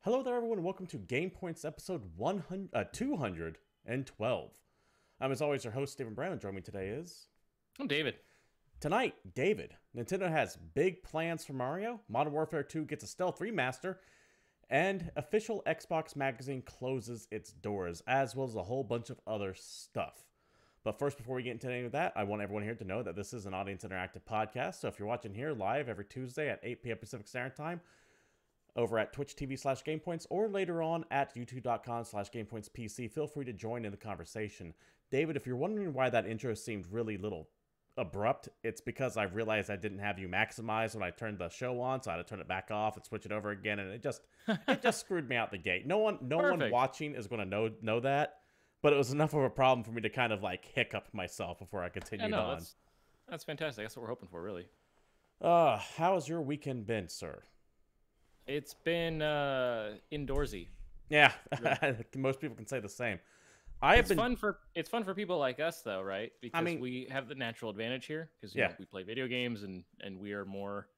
Hello there, everyone, and welcome to GamePoints episode 212. As always, your host, Stephen Brown. Joining me today is... I'm David. Tonight, David. Nintendo has big plans for Mario, Modern Warfare 2 gets a stealth remaster, and official Xbox magazine closes its doors, as well as a whole bunch of other stuff. But first, before we get into any of that, I want everyone here to know that this is an audience interactive podcast, so if you're watching here live every Tuesday at 8 p.m. Pacific Standard Time, over at Twitch TV/GamePoints, or later on at YouTube.com/GamePointsPC. Feel free to join in the conversation. David, if you're wondering why that intro seemed really little abrupt, it's because I realized I didn't have you maximized when I turned the show on, so I had to turn it back off and switch it over again, and it just screwed me out the gate. No one watching is going to know that, but it was enough of a problem for me to kind of like hiccup myself before I continued on. That's fantastic. That's what we're hoping for, really. How has your weekend been, sir? It's been indoorsy. Yeah, most people can say the same. It's fun for people like us, though, right? Because we have the natural advantage here. Because we play video games and we are more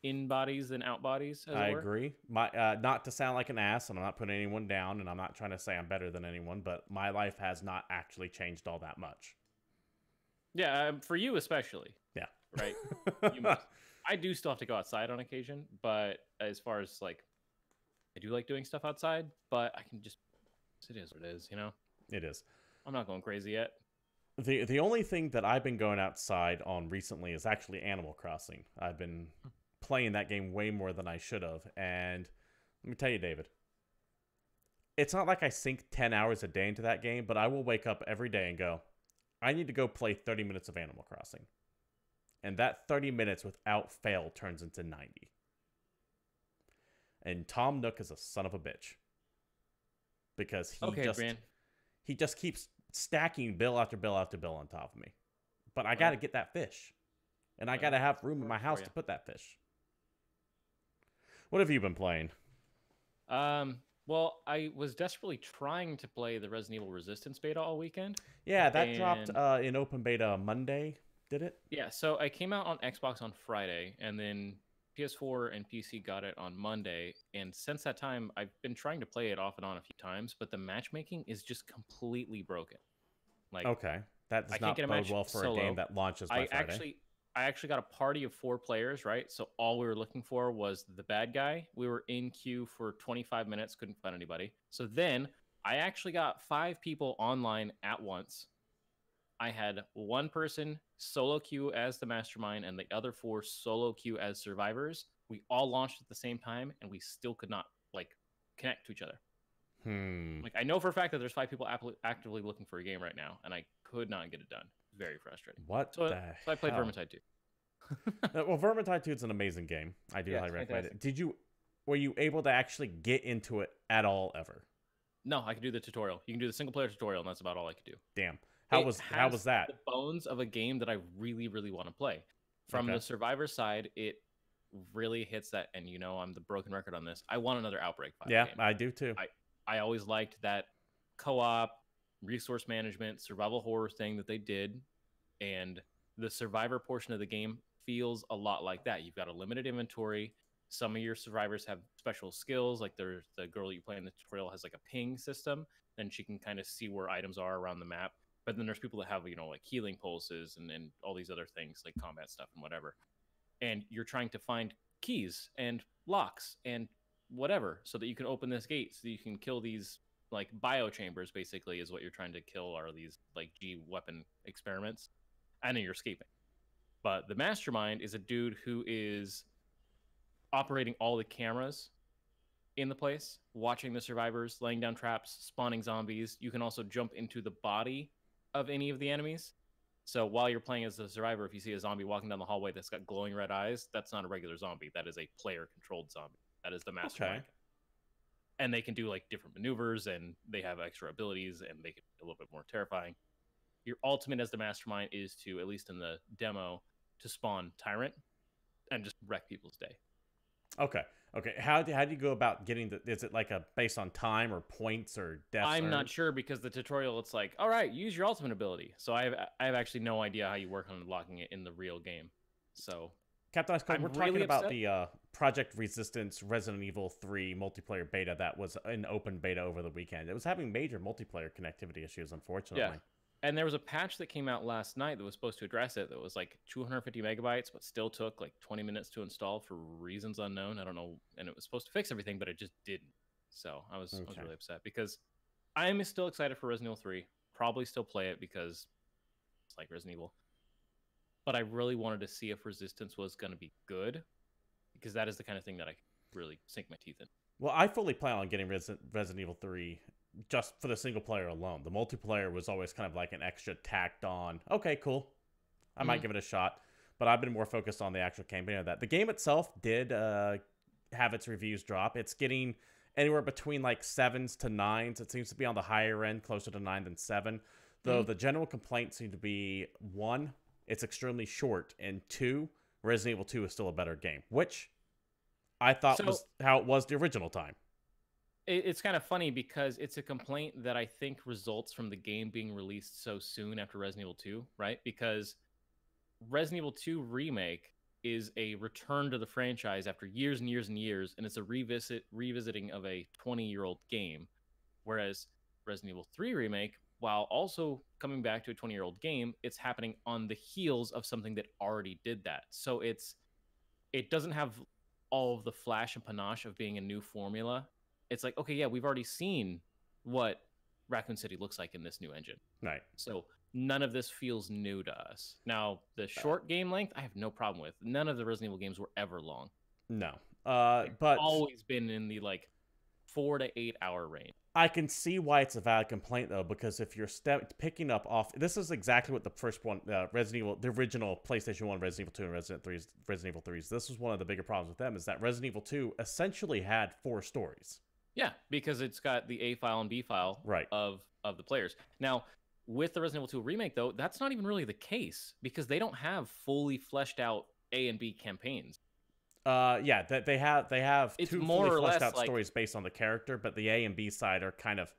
in bodies than out bodies. I agree. Not to sound like an ass, and I'm not putting anyone down, and I'm not trying to say I'm better than anyone, but my life has not actually changed all that much. Yeah, for you especially. Yeah. Right. You must. I do still have to go outside on occasion, but as far as like, I do like doing stuff outside, but I can just, it is what it is, you know? It is. I'm not going crazy yet. The only thing that I've been going outside on recently is actually Animal Crossing. I've been playing that game way more than I should have, and let me tell you, David, it's not like I sink 10 hours a day into that game, but I will wake up every day and go, I need to go play 30 minutes of Animal Crossing. And that 30 minutes without fail turns into 90. And Tom Nook is a son of a bitch. Because he just keeps stacking bill after bill after bill on top of me. But I got to get that fish. And I got to have room in my house to put that fish. What have you been playing? Well, I was desperately trying to play the Resident Evil Resistance beta all weekend. Yeah, that dropped in open beta Monday. Did it? Yeah, so I came out on Xbox on Friday, and then PS4 and PC got it on Monday. And since that time, I've been trying to play it off and on a few times, but the matchmaking is just completely broken. Like, okay, that does not bode well for a game that launches by Friday. I actually got a party of 4 players, right? So all we were looking for was the bad guy. We were in queue for 25 minutes, couldn't find anybody. So then I actually got 5 people online at once. I had 1 person solo queue as the mastermind and the other 4 solo queue as survivors. We all launched at the same time, and we still could not like connect to each other. Like, I know for a fact that there's 5 people actively looking for a game right now, and I could not get it done. Very frustrating. So I played Vermintide 2. Well, Vermintide 2 is an amazing game. I do highly recommend it. Were you able to actually get into it at all ever? No, I could do the tutorial. You can do the single player tutorial, and that's about all I could do. Damn. How was that? The bones of a game that I really, really want to play. From the survivor side, it really hits that, and I'm the broken record on this. I want another Outbreak 5 game. I do too. I always liked that co-op, resource management, survival horror thing that they did, and the survivor portion of the game feels a lot like that. You've got a limited inventory. Some of your survivors have special skills, like there's the girl you play in the tutorial has like a ping system, and she can kind of see where items are around the map. But then there's people that have, like healing pulses and all these other things like combat stuff and whatever. And you're trying to find keys and locks and whatever so that you can open this gate so that you can kill these like bio chambers, basically, is what you're trying to kill, are these like G weapon experiments. And then you're escaping. But the mastermind is a dude who is operating all the cameras in the place, watching the survivors, laying down traps, spawning zombies. You can also jump into the body of any of the enemies. So while you're playing as the survivor, if you see a zombie walking down the hallway that's got glowing red eyes, that's not a regular zombie. That is a player-controlled zombie. That is the mastermind. Okay. And they can do like different maneuvers, and they have extra abilities, and they can be a little bit more terrifying. Your ultimate as the mastermind is to, at least in the demo, to spawn Tyrant and just wreck people's day. Okay. How do you go about getting is it like based on time or points or deaths? I'm not sure, because the tutorial, it's like, all right, use your ultimate ability. So I have actually no idea how you work on unlocking it in the real game. So Captain Ice Cold, I'm we're talking really about upset. the Project Resistance Resident Evil 3 multiplayer beta that was in open beta over the weekend. It was having major multiplayer connectivity issues, Yeah. unfortunately. And there was a patch that came out last night that was supposed to address it that was like 250 megabytes, but still took like 20 minutes to install for reasons unknown. I don't know. And it was supposed to fix everything, but it just didn't. So I was really upset because I'm still excited for Resident Evil 3. Probably still play it because it's like Resident Evil. But I really wanted to see if Resistance was going to be good because that is the kind of thing that I really sink my teeth in. Well, I fully plan on getting Resident Evil 3 just for the single player alone. The multiplayer was always kind of like an extra tacked on. Okay, cool. I might give it a shot. But I've been more focused on the actual campaign of that. The game itself did have its reviews drop. It's getting anywhere between like 7s to 9s. It seems to be on the higher end, closer to 9 than 7. Though the general complaints seem to be, 1, it's extremely short, and 2, Resident Evil 2 is still a better game, which I thought was how it was the original time. It's kind of funny because it's a complaint that I think results from the game being released so soon after Resident Evil 2, right? Because Resident Evil 2 Remake is a return to the franchise after years and years and years, and it's a revisiting of a 20-year-old game. Whereas Resident Evil 3 Remake, while also coming back to a 20-year-old game, it's happening on the heels of something that already did that. So it doesn't have all of the flash and panache of being a new formula. It's like, okay, yeah, we've already seen what Raccoon City looks like in this new engine. Right. So none of this feels new to us. Now, the short game length, I have no problem with. None of the Resident Evil games were ever long. No. They've But always been in the like 4 to 8 hour range. I can see why it's a valid complaint, though, because if you're picking up off... This is exactly what the first one, Resident Evil, the original PlayStation 1, Resident Evil 2, and Resident Evil 3s. This was one of the bigger problems with them, is that Resident Evil 2 essentially had 4 stories. Yeah, because it's got the A file and B file of the players. Now, with the Resident Evil 2 remake, though, that's not even really the case, because they don't have fully fleshed out A and B campaigns. Yeah, they have it's two more fully or less fleshed out like, stories based on the character, but the A and B side are kind of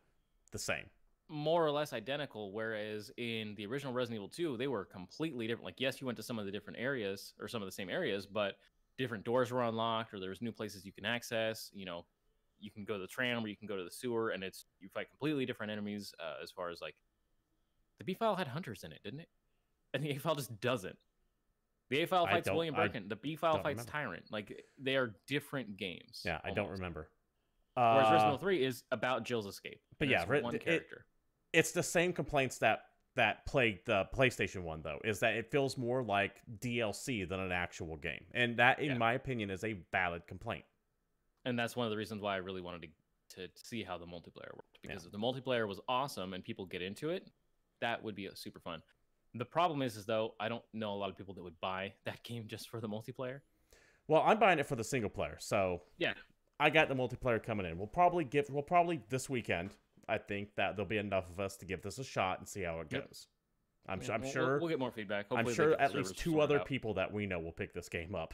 the same. More or less identical, whereas in the original Resident Evil 2, they were completely different. Like, yes, you went to some of the different areas, or some of the same areas, but different doors were unlocked, or there was new places you can access. You know, you can go to the tram, or you can go to the sewer, and you fight completely different enemies. As far as like, the B file had hunters in it, didn't it? And the A file just doesn't. The A file fights William Birkin. The B file fights Tyrant. Like, they are different games. Yeah, I don't remember. Whereas Resident Evil 3 is about Jill's escape. But yeah, one character. It's the same complaints that plagued the PlayStation 1, though, is that it feels more like DLC than an actual game. And that, in my opinion, is a valid complaint. And that's one of the reasons why I really wanted to see how the multiplayer worked. Because if the multiplayer was awesome and people get into it, that would be super fun. The problem is though, I don't know a lot of people that would buy that game just for the multiplayer. Well, I'm buying it for the single player, so yeah, I got the multiplayer coming in. We'll probably this weekend. I think that there'll be enough of us to give this a shot and see how it goes. I'm sure we'll get more feedback. Hopefully I'm sure at least 2 other people that we know will pick this game up,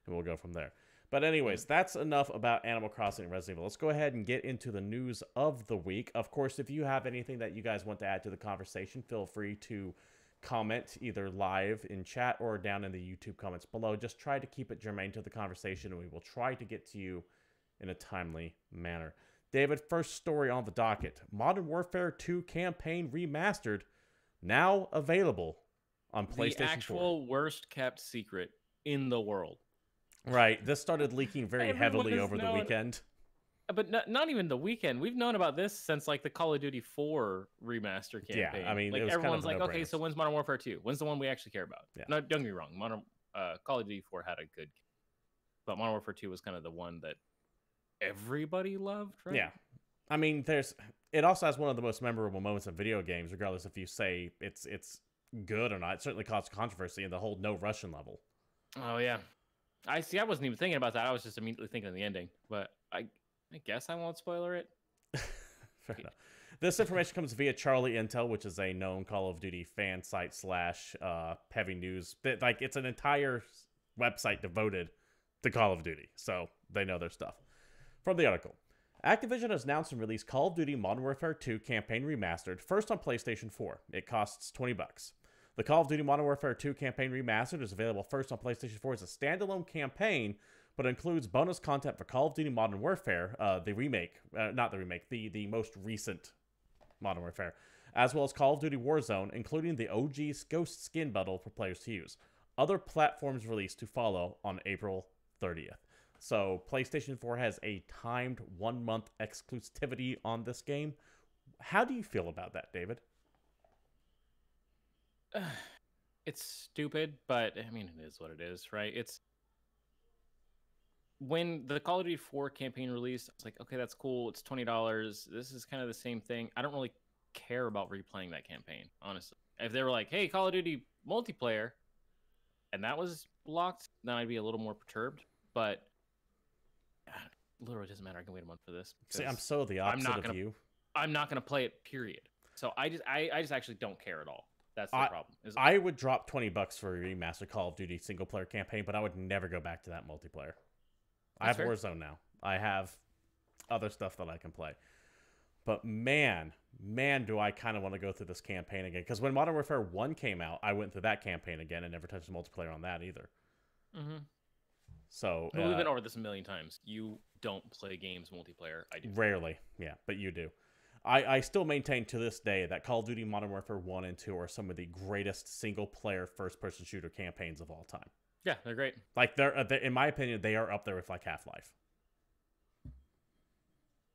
and we'll go from there. But anyways, that's enough about Animal Crossing and Resident Evil. Let's go ahead and get into the news of the week. Of course, if you have anything that you guys want to add to the conversation, feel free to comment either live in chat or down in the YouTube comments below. Just try to keep it germane to the conversation, and we will try to get to you in a timely manner. David, first story on the docket. Modern Warfare 2 Campaign Remastered, now available on PlayStation 4. The actual worst kept secret in the world. Right. This started leaking very heavily over the weekend. But not even the weekend. We've known about this since like the Call of Duty 4 remaster campaign. Yeah, I mean, like, it was everyone's kind of like, okay, so when's Modern Warfare 2? When's the one we actually care about? Yeah. No, don't get me wrong. Call of Duty 4 had a good game, but Modern Warfare 2 was kind of the one that everybody loved, right? Yeah. I mean, it also has one of the most memorable moments in video games, regardless if you say it's good or not. It certainly caused controversy in the whole no Russian level. Oh yeah. I wasn't even thinking about that. I was just immediately thinking of the ending, but I guess I won't spoiler it. Fair enough. This information comes via Charlie Intel, which is a known Call of Duty fan site / heavy news. Like, it's an entire website devoted to Call of Duty, so they know their stuff. From the article, Activision has announced and released Call of Duty Modern Warfare 2 Campaign Remastered, first on PlayStation 4. It costs $20. The Call of Duty Modern Warfare 2 Campaign Remastered is available first on PlayStation 4 as a standalone campaign, but includes bonus content for Call of Duty Modern Warfare, the remake, not the remake, the most recent Modern Warfare, as well as Call of Duty Warzone, including the OG's Ghost Skin Bundle for players to use. Other platforms released to follow on April 30th. So PlayStation 4 has a timed 1-month exclusivity on this game. How do you feel about that, David? It's stupid, but I mean, it is what it is, right? It's when the Call of Duty 4 campaign released, it's like, okay, that's cool. It's $20. This is kind of the same thing. I don't really care about replaying that campaign, honestly. If they were like, hey, Call of Duty multiplayer, and that was blocked, then I'd be a little more perturbed. But literally doesn't matter. I can wait a month for this. See, I'm so the opposite of you. I'm not gonna play it, period. So I just actually don't care at all. That's the problem. I would drop $20 for a remastered Call of Duty single player campaign, but I would never go back to that multiplayer. I have Warzone now. I have other stuff that I can play. But man, do I kind of want to go through this campaign again. Because when Modern Warfare 1 came out, I went through that campaign again and never touched the multiplayer on that either. Mm-hmm. So we've been over this a million times. You don't play games multiplayer. I do. Rarely, yeah, but you do. I still maintain to this day that Call of Duty Modern Warfare 1 and 2 are some of the greatest single-player first-person shooter campaigns of all time. Yeah, they're great. Like, they're in my opinion, they are up there with, like, Half-Life.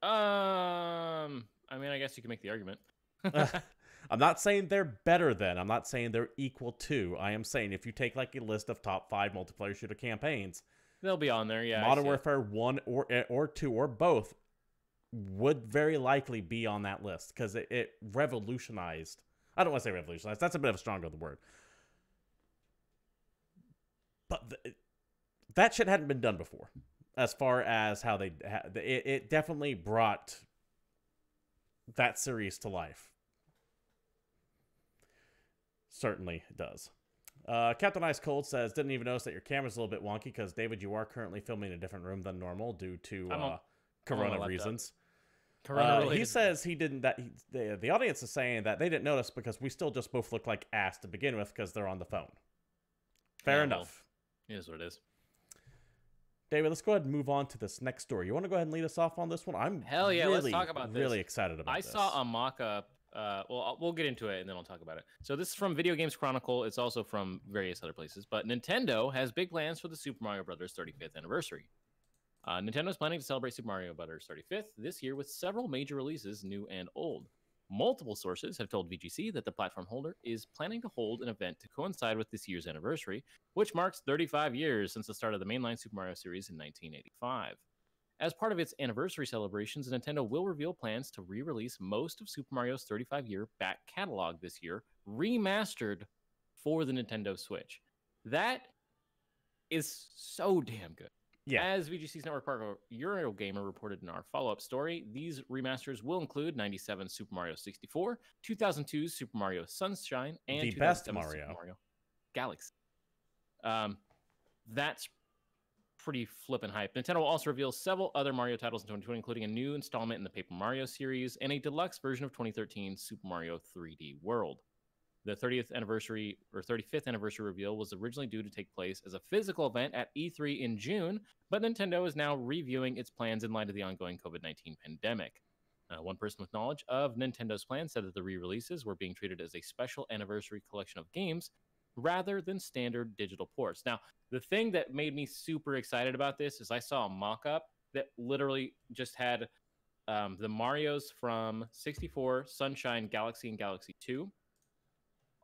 I mean, I guess you can make the argument. I'm not saying they're better than. I'm not saying they're equal to. I am saying if you take, like, a list of top 5 multiplayer shooter campaigns, they'll be on there, yeah. Modern Warfare 1 or 2 or both would very likely be on that list because it revolutionized. I don't want to say revolutionized. That's a bit of a stronger word. But that shit hadn't been done before as far as how they... It definitely brought that series to life. Certainly does. Captain Ice Cold says, didn't even notice that your camera's a little bit wonky because, David, you are currently filming in a different room than normal due to corona reasons. He says he didn't. The audience is saying that they didn't notice because we still just both look like ass to begin with because they're on the phone. Fair enough. Well, it is what it is. David, let's go ahead and move on to this next story. You want to go ahead and lead us off on this one? Hell yeah, let's talk about this. Really excited about this. I saw a mock-up. Well, we'll get into it and then I'll talk about it. So this is from Video Games Chronicle. It's also from various other places. But Nintendo has big plans for the Super Mario Bros. 35th anniversary. Nintendo is planning to celebrate Super Mario Bros. 35th this year with several major releases, new and old. Multiple sources have told VGC that the platform holder is planning to hold an event to coincide with this year's anniversary, which marks 35 years since the start of the mainline Super Mario series in 1985. As part of its anniversary celebrations, Nintendo will reveal plans to re-release most of Super Mario's 35-year back catalog this year, remastered for the Nintendo Switch. That is so damn good. Yeah. As VGC's network partner Eurogamer reported in our follow-up story, these remasters will include 97 Super Mario 64, 2002's Super Mario Sunshine, and the best Mario. Super Mario Galaxy. That's pretty flippin' hype. Nintendo will also reveal several other Mario titles in 2020, including a new installment in the Paper Mario series and a deluxe version of 2013 Super Mario 3D World. The 35th anniversary reveal was originally due to take place as a physical event at E3 in June, but Nintendo is now reviewing its plans in light of the ongoing COVID-19 pandemic. One person with knowledge of Nintendo's plans said that the re-releases were being treated as a special anniversary collection of games rather than standard digital ports. Now, the thing that made me super excited about this is I saw a mock-up that literally just had the Marios from 64, Sunshine, Galaxy, and Galaxy 2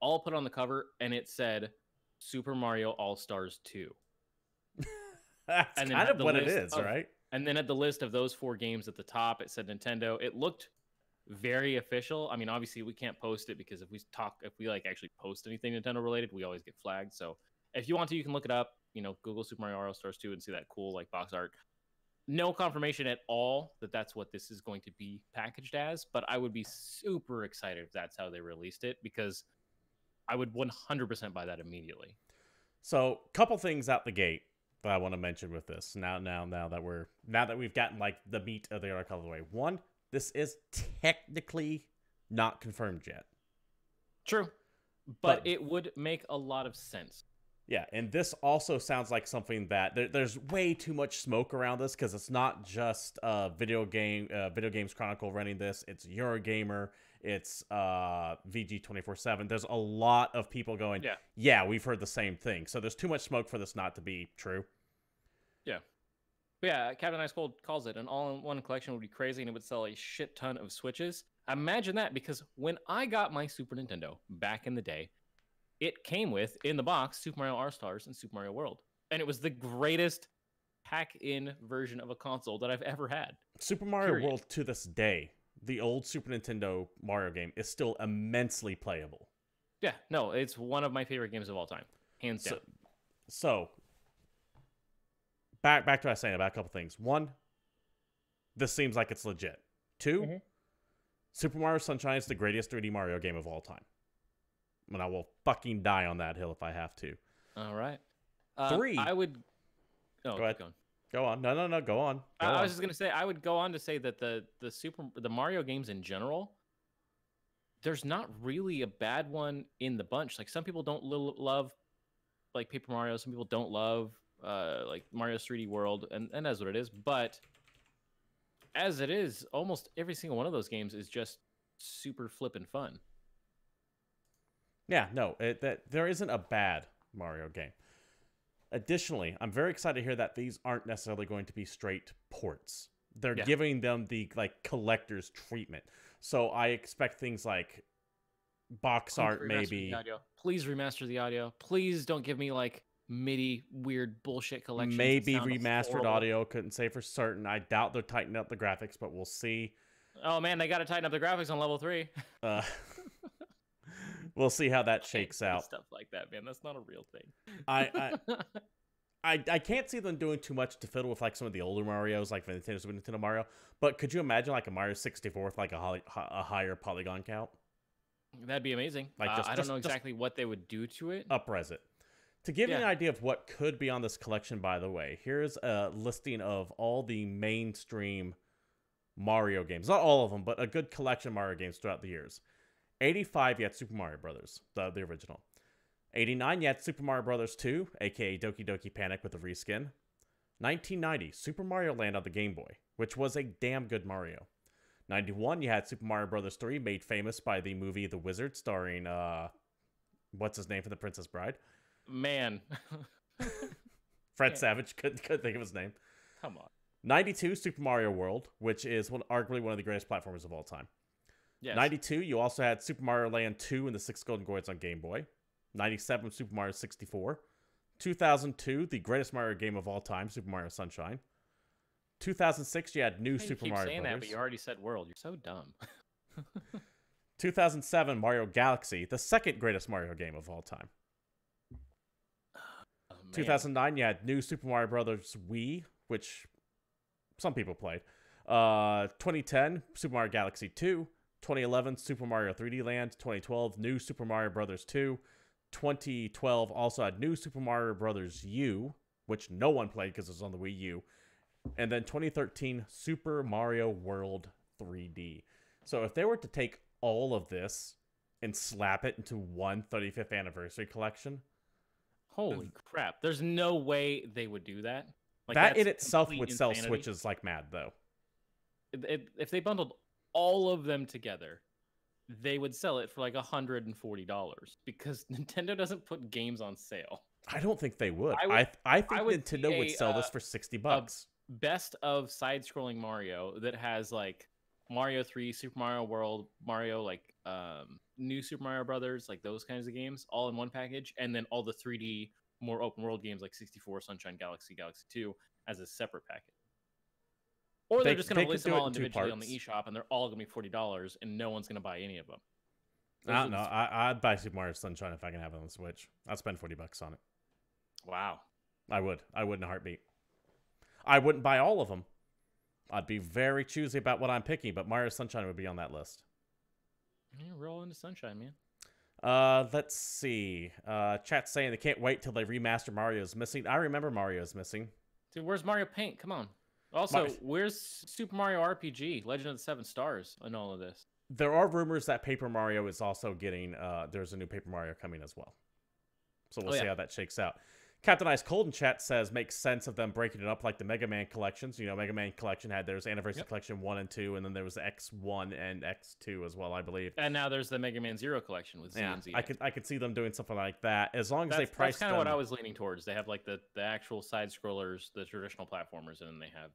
all put on the cover, and it said Super Mario All-Stars 2. That's kind of what it is, right? And then at the list of those 4 games at the top, it said Nintendo. It looked very official. I mean, obviously, we can't post it because if we actually post anything Nintendo related, we always get flagged. So if you want to, you can look it up. You know, Google Super Mario All-Stars 2 and see that cool box art. No confirmation at all that that's what this is going to be packaged as, but I would be super excited if that's how they released it because I would 100% buy that immediately. So, couple things out the gate that I want to mention with this. Now that we've gotten the meat of the article out of the way. One, this is technically not confirmed yet. True. but it would make a lot of sense. Yeah, and this also sounds like something that there's way too much smoke around this, because it's not just Video Games Chronicle running this. It's Eurogamer, it's VG247. There's a lot of people going, yeah, we've heard the same thing. So there's too much smoke for this not to be true. Yeah. But yeah, Captain Ice Cold calls it an all-in-one collection would be crazy, and it would sell a shit ton of Switches. Imagine that, because when I got my Super Nintendo back in the day, it came with, in the box, Super Mario R-Stars and Super Mario World. And it was the greatest pack-in version of a console that I've ever had. Super Mario World, to this day, the old Super Nintendo Mario game, is still immensely playable. Yeah, no, it's one of my favorite games of all time. Hands down. So back to what I was saying about a couple things. One, this seems like it's legit. Two, Super Mario Sunshine is the greatest 3D Mario game of all time. And I will fucking die on that hill if I have to. All right. Three. I would... Oh, go ahead. Go on. No, go on. I was just going to say, I would go on to say that the Mario games in general, there's not really a bad one in the bunch. Like, some people don't love, like, Paper Mario. Some people don't love, like, Mario's 3D World. And that's what it is. But as it is, almost every single one of those games is just super flippin' fun. Yeah, no, there isn't a bad Mario game. Additionally, I'm very excited to hear that these aren't necessarily going to be straight ports. They're giving them the collector's treatment. So I expect things like box art, maybe. Please remaster the audio. Please don't give me like MIDI weird bullshit collections. Maybe remastered audio. Couldn't say for certain. I doubt they're tightening up the graphics, but we'll see. Oh man, they got to tighten up the graphics on level 3. We'll see how that shakes out. Stuff like that, man. That's not a real thing. I can't see them doing too much to fiddle with like some of the older Marios, like Nintendo Super Nintendo Mario. But could you imagine like a Mario 64 with like a higher polygon count? That'd be amazing. Like I don't know exactly what they would do to it. Up-res it. To give you an idea of what could be on this collection, by the way, here's a listing of all the mainstream Mario games. Not all of them, but a good collection of Mario games throughout the years. 85, you had Super Mario Brothers, the original. 89, you had Super Mario Brothers 2, aka Doki Doki Panic with a reskin. 1990, Super Mario Land on the Game Boy, which was a damn good Mario. 91, you had Super Mario Brothers 3, made famous by the movie The Wizard, starring, what's his name for The Princess Bride? Man. Fred Savage, couldn't think of his name. Come on. 92, Super Mario World, which is arguably one of the greatest platformers of all time. Yes. 92, you also had Super Mario Land 2 and the 6 Golden Coins on Game Boy. 97, Super Mario 64. 2002, the greatest Mario game of all time, Super Mario Sunshine. 2006, you had new Super Mario Brothers. You keep saying that, but you already said World. You're so dumb. 2007, Mario Galaxy, the second greatest Mario game of all time. 2009, you had new Super Mario Brothers Wii, which some people played. 2010, Super Mario Galaxy 2. 2011, Super Mario 3D Land. 2012, new Super Mario Brothers 2. 2012 also had new Super Mario Brothers U, which no one played because it was on the Wii U. And then 2013, Super Mario World 3D. So if they were to take all of this and slap it into one 35th anniversary collection... Holy crap. There's no way they would do that. Like, that in itself would sell Switches like mad, though. If they bundled all of them together, they would sell it for like $140 because Nintendo doesn't put games on sale. I don't think they would. I think Nintendo would sell this for $60. Best of side-scrolling Mario that has like Mario 3, Super Mario World, Mario like new Super Mario Brothers, like those kinds of games, all in one package, and then all the 3D more open world games like 64, Sunshine, Galaxy, Galaxy 2 as a separate package. Or they're just going to release them all individually on the eShop, and they're all going to be $40, and no one's going to buy any of them. I don't know. I'd buy Super Mario Sunshine if I can have it on the Switch. I'd spend $40 on it. Wow. I would. I would in a heartbeat. I wouldn't buy all of them. I'd be very choosy about what I'm picking, but Mario Sunshine would be on that list. Yeah, roll into Sunshine, man. Let's see. Chat's saying they can't wait till they remaster Mario's Missing. I remember Mario's Missing. Dude, where's Mario Paint? Come on. Also, where's Super Mario RPG, Legend of the Seven Stars, and all of this? there are rumors that Paper Mario is also getting, there's a new Paper Mario coming as well. So we'll see how that shakes out. Captain Ice Cold in chat says, makes sense of them breaking it up like the Mega Man collections. You know, Mega Man collection had theirs Anniversary Collection 1 and 2, and then there was X1 and X2 as well, I believe. And now there's the Mega Man Zero collection with Z and Z. I could see them doing something like that, as long as they price That's kind of what I was leaning towards. They have like the actual side-scrollers, the traditional platformers, and then they have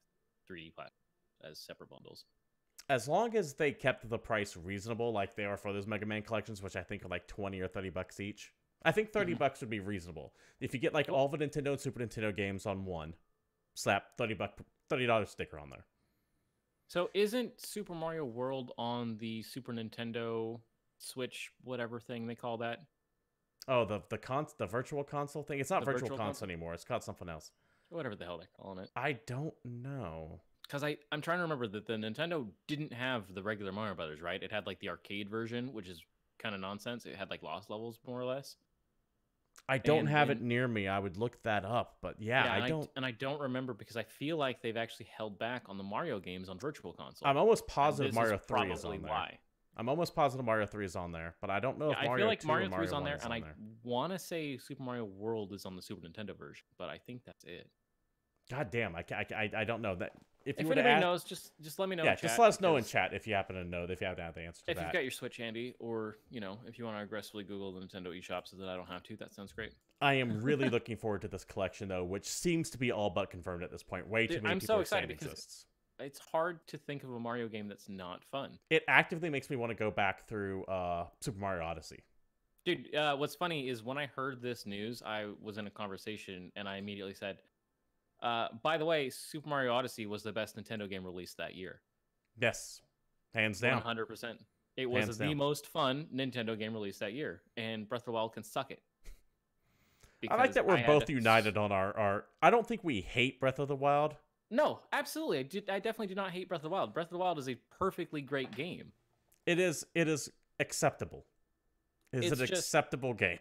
3D platforms as separate bundles. As long as they kept the price reasonable, like they are for those Mega Man collections, which I think are like 20 or 30 bucks each. I think 30 bucks would be reasonable. If you get like all the Nintendo and Super Nintendo games on one, slap $30 sticker on there. So isn't Super Mario World on the Super Nintendo Switch, whatever thing they call that? Oh, the virtual console thing? It's not virtual console anymore. It's called something else. Whatever the hell they're calling it. I don't know. Because I'm trying to remember that the Nintendo didn't have the regular Mario Brothers, right? It had like the arcade version, which is kind of nonsense. It had like lost levels, more or less. I don't have it near me. I would look that up, but I don't. I don't remember because I feel like they've actually held back on the Mario games on Virtual Console. I'm almost positive Mario 3 is probably on there. Why. I'm almost positive Mario 3 is on there, but I don't know if I Mario feel like 2 Mario or 3 is on there, is and on I there. want to say Super Mario World is on the Super Nintendo version, but I think that's it. God damn, I don't know that. If anybody knows, just let me know. Yeah, just let us know in chat if you happen to know, if you have the answer to that. If you've got your Switch handy, or if you want to aggressively Google the Nintendo eShop so that I don't have to, that sounds great. I am really looking forward to this collection though, which seems to be all but confirmed at this point. Way too many people are saying it exists. It's hard to think of a Mario game that's not fun. It actively makes me want to go back through Super Mario Odyssey. Dude, what's funny is when I heard this news, I was in a conversation and I immediately said, by the way, Super Mario Odyssey was the best Nintendo game released that year. Yes. Hands down. 100%. It was the most fun Nintendo game released that year, and Breath of the Wild can suck it. I like that we're both united on our... I don't think we hate Breath of the Wild. No, absolutely. I definitely do not hate Breath of the Wild. Breath of the Wild is a perfectly great game. It is acceptable. It's an acceptable game.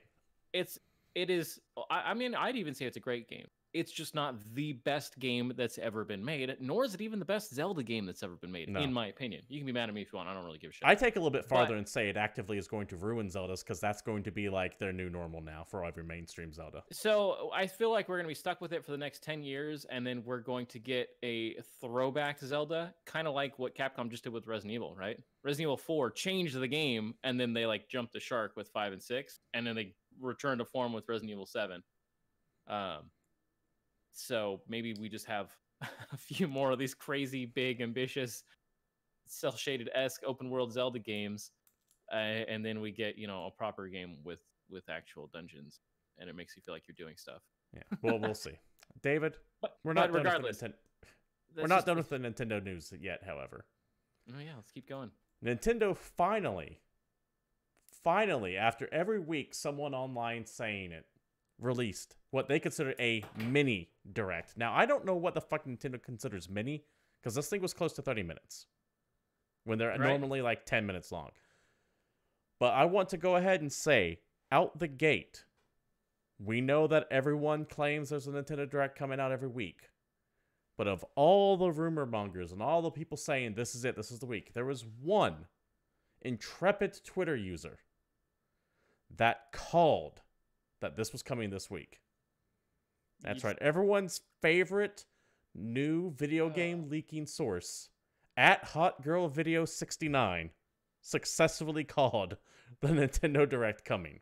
It is... I mean, I'd even say it's a great game. It's just not the best game that's ever been made, nor is it even the best Zelda game that's ever been made, in my opinion. You can be mad at me if you want. I don't really give a shit. I take a little bit farther and say it actively is going to ruin Zelda's, because that's going to be like their new normal now for every mainstream Zelda. So I feel like we're going to be stuck with it for the next 10 years, and then we're going to get a throwback Zelda, kind of like what Capcom just did with Resident Evil, right? Resident Evil 4 changed the game, and then they like jumped the shark with 5 and 6, and then they returned to form with Resident Evil 7. So maybe we just have a few more of these crazy, big, ambitious, cel-shaded-esque open-world Zelda games, and then we get, a proper game with actual dungeons, and it makes you feel like you're doing stuff. Yeah, well, we'll see. David, we're not done with the Nintendo news yet, however. Oh yeah, let's keep going. Nintendo finally, after every week someone online saying it, released what they consider a mini direct. Now, I don't know what the fuck Nintendo considers mini, because this thing was close to 30 minutes when they're normally like 10 minutes long. But I want to go ahead and say, out the gate, we know that everyone claims there's a Nintendo Direct coming out every week. But of all the rumor mongers and all the people saying this is it, this is the week, there was one intrepid Twitter user that called that this was coming this week. That's right. Everyone's favorite new video game leaking source, at Hot Girl Video 69, successfully called the Nintendo Direct coming.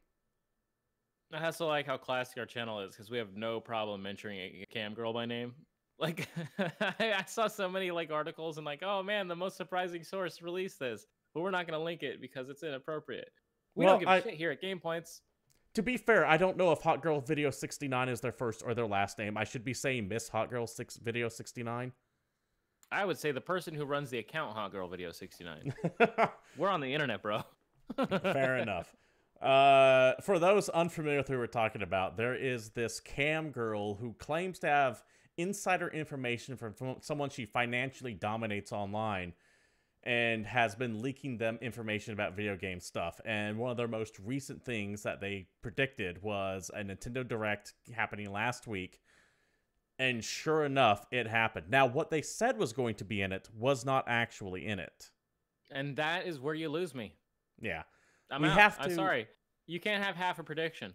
I also like how classic our channel is, because we have no problem mentioning a cam girl by name. Like, I saw so many like articles and like, oh man, the most surprising source released this, but we're not going to link it because it's inappropriate. We don't give a shit here at GamePoints. To be fair, I don't know if Hot Girl Video 69 is their first or their last name. I should be saying Miss Hot Girl Video 69. I would say the person who runs the account Hot Girl Video 69. We're on the internet, bro. Fair enough. For those unfamiliar with who we're talking about, there is this cam girl who claims to have insider information from someone she financially dominates online, and has been leaking them information about video game stuff. And one of their most recent things that they predicted was a Nintendo Direct happening last week. And sure enough, it happened. Now, what they said was going to be in it was not actually in it. And that is where you lose me. Yeah. I'm We out. have I'm to- sorry. You can't have half a prediction.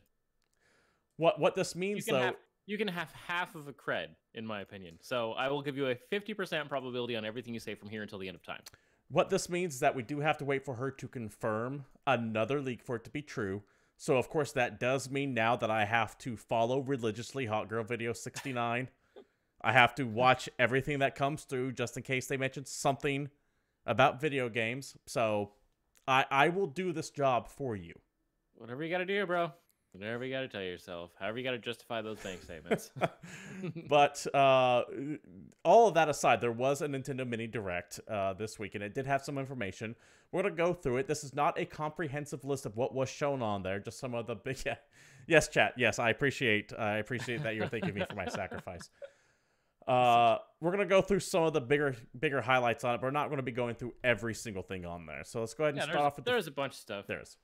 What this means, though... You can have half of a cred, in my opinion. So I will give you a 50% probability on everything you say from here until the end of time. What this means is that we do have to wait for her to confirm another leak for it to be true. So, of course, that does mean now that I have to follow religiously Hot Girl Video 69. I have to watch everything that comes through just in case they mention something about video games. So, I will do this job for you. Whatever you got to do, bro. Whatever you got to tell yourself. However you got to justify those bank statements. But all of that aside, there was a Nintendo Mini Direct this week, and it did have some information. We're going to go through it. This is not a comprehensive list of what was shown on there, just some of the big... Yeah. Yes, chat. Yes, I appreciate that you're thanking me for my sacrifice. We're going to go through some of the bigger highlights on it, but we're not going to be going through every single thing on there. So let's go ahead and start off with... There's a bunch of stuff. There's.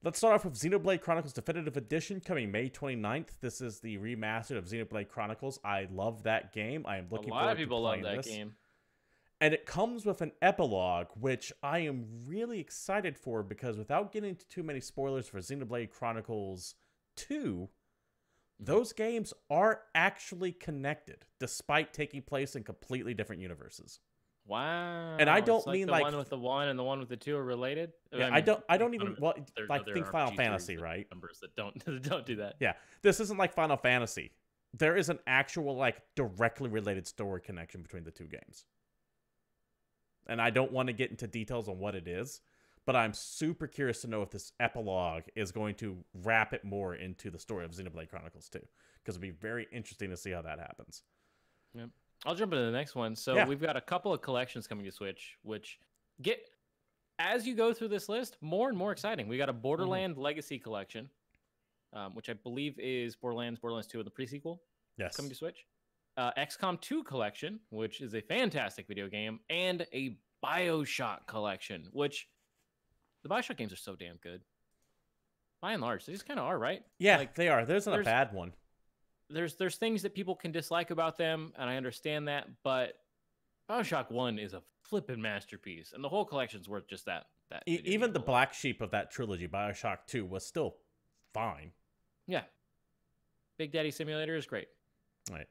Let's start off with Xenoblade Chronicles Definitive Edition coming May 29th. This is the remastered of Xenoblade Chronicles. I love that game. I am looking forward to playing this. A lot of people love that game. And it comes with an epilogue, which I am really excited for because without getting into too many spoilers for Xenoblade Chronicles 2, those games are actually connected, despite taking place in completely different universes. Wow. And I don't mean the one with the 1 and the one with the 2 are related. Yeah, I don't even think Final Fantasy, right? Numbers that don't do that. Yeah, this isn't like Final Fantasy. There is an actual directly related story connection between the two games. And I don't want to get into details on what it is, but I'm super curious to know if this epilogue is going to wrap it more into the story of Xenoblade Chronicles 2, because it'd be very interesting to see how that happens. Yep. I'll jump into the next one. So we've got a couple of collections coming to Switch, which get, as you go through this list, more and more exciting. We got a Borderlands Legacy collection, which I believe is Borderlands 2 and the pre-sequel. Yes. Coming to Switch. XCOM 2 collection, which is a fantastic video game, and a BioShock collection, which the BioShock games are so damn good. By and large, they just kind of are, right? Yeah, they are. There's not a bad one. There's things that people can dislike about them, and I understand that, but BioShock 1 is a flippin' masterpiece, and the whole collection's worth just that. Even the black sheep of that trilogy, BioShock 2, was still fine. Yeah. Big Daddy Simulator is great. All right.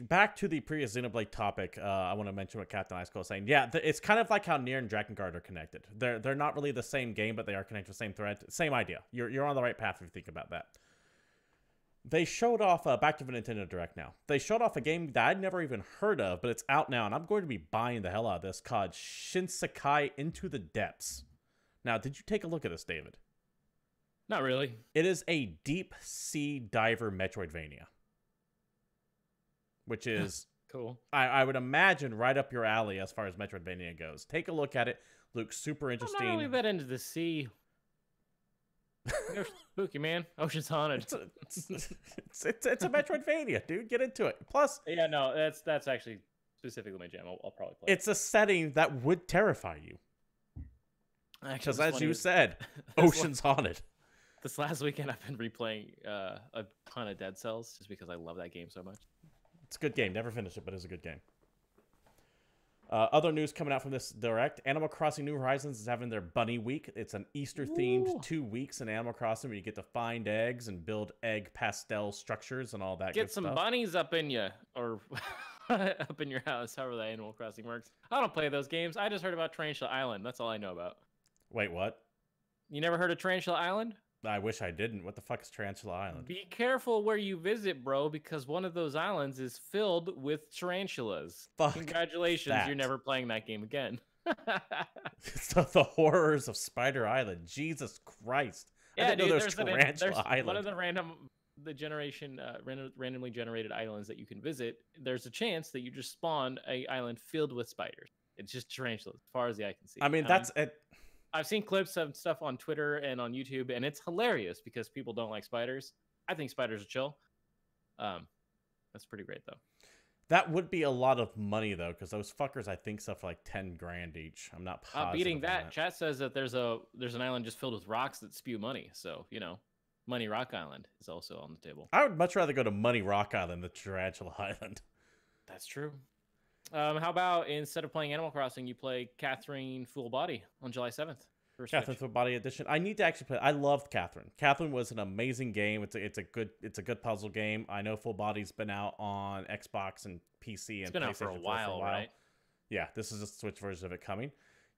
Back to the previous Xenoblade topic, I want to mention what Captain Ice was saying. Yeah, it's kind of like how Nier and Drakengard are connected. They're not really the same game, but they are connected to the same thread. Same idea. You're on the right path if you think about that. They showed off, back to the Nintendo Direct now. They showed off a game that I'd never even heard of, but it's out now, and I'm going to be buying the hell out of this, called Shinsekai Into the Depths. Now, did you take a look at this, David? Not really. It is a deep sea diver Metroidvania. Which is cool. I would imagine right up your alley as far as Metroidvania goes. Take a look at it. Looks super interesting. I'm not really that into the sea. You're spooky, man. Ocean's haunted. It's a Metroidvania, dude. Get into it. Plus, yeah, no, that's actually specifically my jam. I'll probably play. It's a setting that would terrify you. Because as you said, Ocean's haunted. This last weekend, I've been replaying a ton of Dead Cells just because I love that game so much. It's a good game. Never finished it, but it's a good game. Other news coming out from this Direct. Animal Crossing New Horizons is having their Bunny Week. It's an Easter-themed 2 weeks in Animal Crossing where you get to find eggs and build egg pastel structures and all that good stuff. Get some bunnies up in you, or up in your house, however that Animal Crossing works. I don't play those games. I just heard about Tarantula Island. That's all I know about. Wait, what? You never heard of Tarantula Island? I wish I didn't. What the fuck is Tarantula Island? Be careful where you visit, bro, because one of those islands is filled with tarantulas. Fuck. Congratulations, you're never playing that game again. It's the horrors of Spider Island. Jesus Christ. Yeah, I didn't know there's Tarantula Island. One of the randomly generated islands that you can visit, there's a chance that you just spawn an island filled with spiders. It's just tarantulas, as far as the eye can see. I mean, that's it. I've seen clips of stuff on Twitter and on YouTube, and it's hilarious because people don't like spiders. I think spiders are chill. That's pretty great, though. That would be a lot of money, though, because those fuckers, I think, stuff like 10 grand each. I'm not positive. Beating that, chat says that there's an island just filled with rocks that spew money. So, Money Rock Island is also on the table. I would much rather go to Money Rock Island than Tarantula Island. That's true. How about instead of playing Animal Crossing, you play Catherine Full Body on July 7th for Catherine Switch? Full Body Edition. I need to actually play. I loved Catherine. Catherine was an amazing game. It's a good puzzle game. I know Full Body's been out on Xbox and PC It's and been PlayStation out for a 4 while, right? Yeah, this is a Switch version of it coming.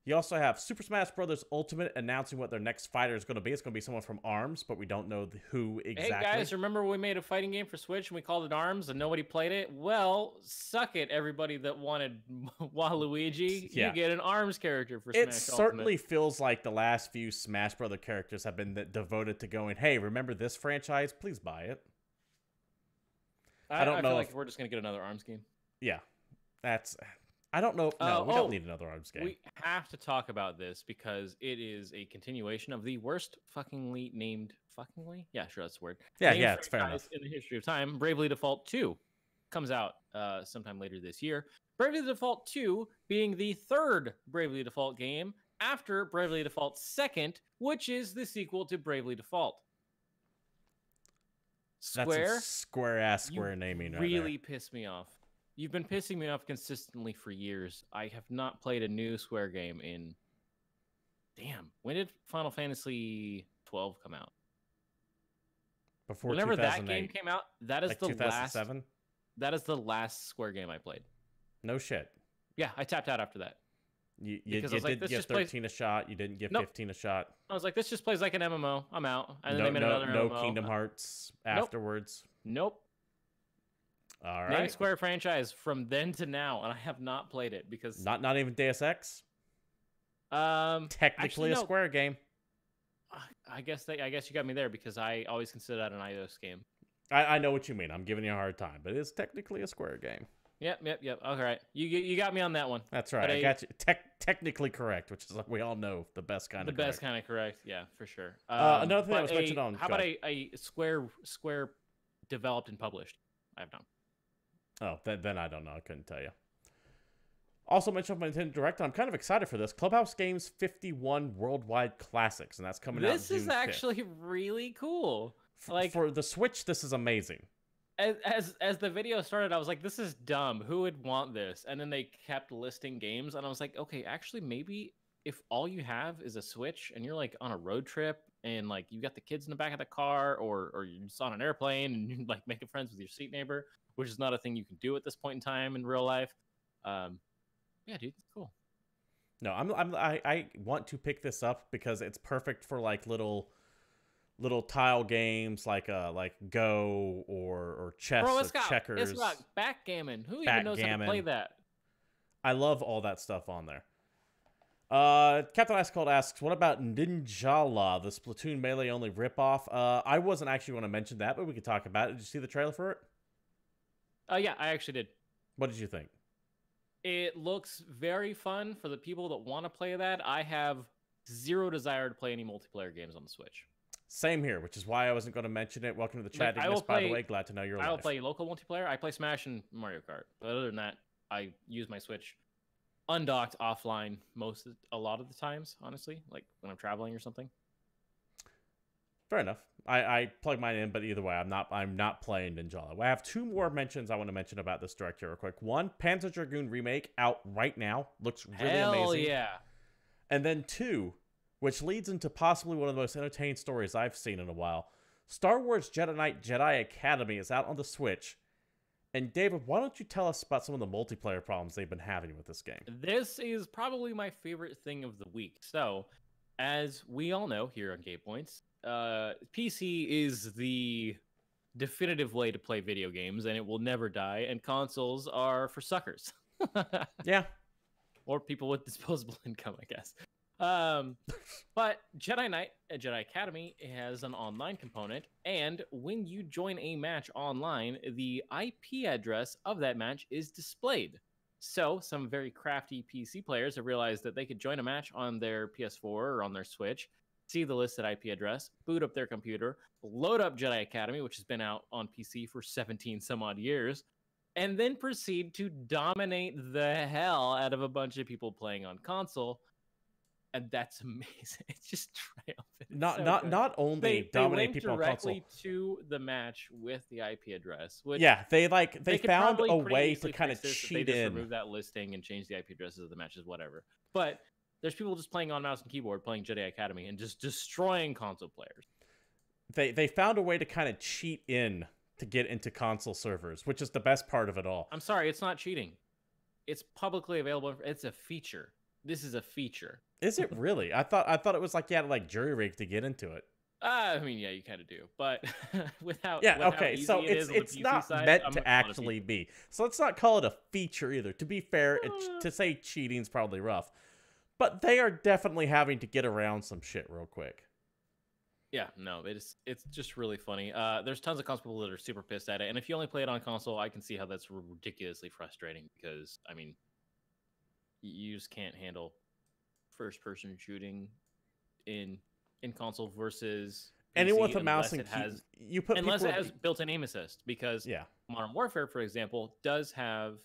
You also have Super Smash Bros. Ultimate announcing what their next fighter is going to be. It's going to be someone from ARMS, but we don't know who exactly. Hey guys, remember we made a fighting game for Switch and we called it ARMS and nobody played it? Well, suck it, everybody that wanted Waluigi. Yeah. You get an ARMS character for It Smash certainly Ultimate. feels like the last few Smash Brother characters have been devoted to going, hey, remember this franchise? Please buy it. I don't know feel if like we're just going to get another ARMS game. Yeah, that's. I don't know. No, we don't need another ARMS game. We have to talk about this because it is a continuation of the worst fuckingly named Yeah, sure, that's the word. Yeah, named it's fair enough. in the history of time. Bravely Default 2 comes out sometime later this year. Bravely Default 2 being the third Bravely Default game after Bravely Default 2nd, which is the sequel to Bravely Default. Square, that's Square naming. Really pissed me off. You've been pissing me off consistently for years. I have not played a new Square game in... Damn, when did Final Fantasy 12 come out? Before whenever that game came out, that is like the 2007? last. That is the last Square game I played. No shit. Yeah, I tapped out after that. You didn't give 13 a shot. You didn't give 15 a shot. I was like, this just plays like an MMO. I'm out. And then they made another MMO. No Kingdom Hearts afterwards. Nope. All right. Name Square franchise from then to now, and I have not played it because not even Deus Ex. Technically actually, a Square game. I guess you got me there because I always consider that an iOS game. I know what you mean. I'm giving you a hard time, but it's technically a Square game. Yep. All right, you got me on that one. That's right. I got you. Technically correct, which is like we all know the best kind of. The best kind of correct. Yeah, for sure. Another thing that was mentioned on. How about a Square developed and published? I have not. Oh, then I don't know. I couldn't tell you. Also mentioned on Nintendo Direct, I'm kind of excited for this. Clubhouse Games 51 Worldwide Classics, and that's coming out June 5th. This is actually really cool. Like for the Switch, this is amazing. As the video started, I was like, this is dumb. Who would want this? And then they kept listing games, and I was like, okay, actually, maybe if all you have is a Switch and you're like on a road trip and like you got the kids in the back of the car or you're just on an airplane and you're like making friends with your seat neighbor, which is not a thing you can do at this point in time in real life. Yeah, dude, it's cool. No, I want to pick this up because it's perfect for like little tile games like Go or chess. Bro, or checkers. It's got backgammon. Who even knows how to play that? I love all that stuff on there. Captain Ice Cold asks, what about Ninjala, the Splatoon Melee only ripoff? I wasn't actually going to mention that, but we could talk about it. Did you see the trailer for it? Yeah, I actually did. What did you think? It looks very fun for the people that want to play that. I have zero desire to play any multiplayer games on the Switch. Same here, which is why I wasn't going to mention it. Welcome to the chat, Ignis, by the way. Glad to know you're alive. I will play local multiplayer. I play Smash and Mario Kart. But other than that, I use my Switch undocked offline a lot of the times, honestly, like when I'm traveling or something. Fair enough. I plug mine in, but either way, I'm not playing Ninjala. I have two more mentions I want to mention about this direct here real quick. One, Panzer Dragoon remake out right now. Looks really amazing. Hell yeah. And then two, which leads into possibly one of the most entertaining stories I've seen in a while. Star Wars Jedi Knight Jedi Academy is out on the Switch. And David, why don't you tell us about some of the multiplayer problems they've been having with this game? This is probably my favorite thing of the week. So, as we all know here on GamePoints, PC is the definitive way to play video games, and it will never die. And consoles are for suckers. Yeah. Or people with disposable income, I guess. But Jedi Knight Jedi Academy has an online component, and when you join a match online, the IP address of that match is displayed. So some very crafty PC players have realized that they could join a match on their PS4 or on their Switch, see the listed IP address, boot up their computer, load up Jedi Academy, which has been out on PC for 17 some odd years, and then proceed to dominate the hell out of a bunch of people playing on console. and that's amazing. It's just triumphant. It's Not so not good. not only They dominate linked people on console. directly to the match with the IP address, which Yeah, they could found probably a pretty way to easily kind of fix this if they cheat just in. remove that listing and change the IP addresses of the matches, whatever. But there's people just playing on mouse and keyboard, playing Jedi Academy, and just destroying console players. They found a way to kind of cheat in to get into console servers, which is the best part of it all. I'm sorry, it's not cheating. It's publicly available. It's a feature. This is a feature. Is it really? I thought it was like you had to like jury rig to get into it. I mean, yeah, you kind of do, but with how Okay, so it's not meant to actually be. So let's not call it a feature either. To be fair, to say cheating is probably rough, but they are definitely having to get around some shit real quick. Yeah, no, it's just really funny. There's tons of console people that are super pissed at it, and if you only play it on console, I can see how that's ridiculously frustrating because I mean, you just can't handle first-person shooting in console versus PC anyone with a mouse and you put unless it has built-in aim assist, because Modern Warfare, for example, does have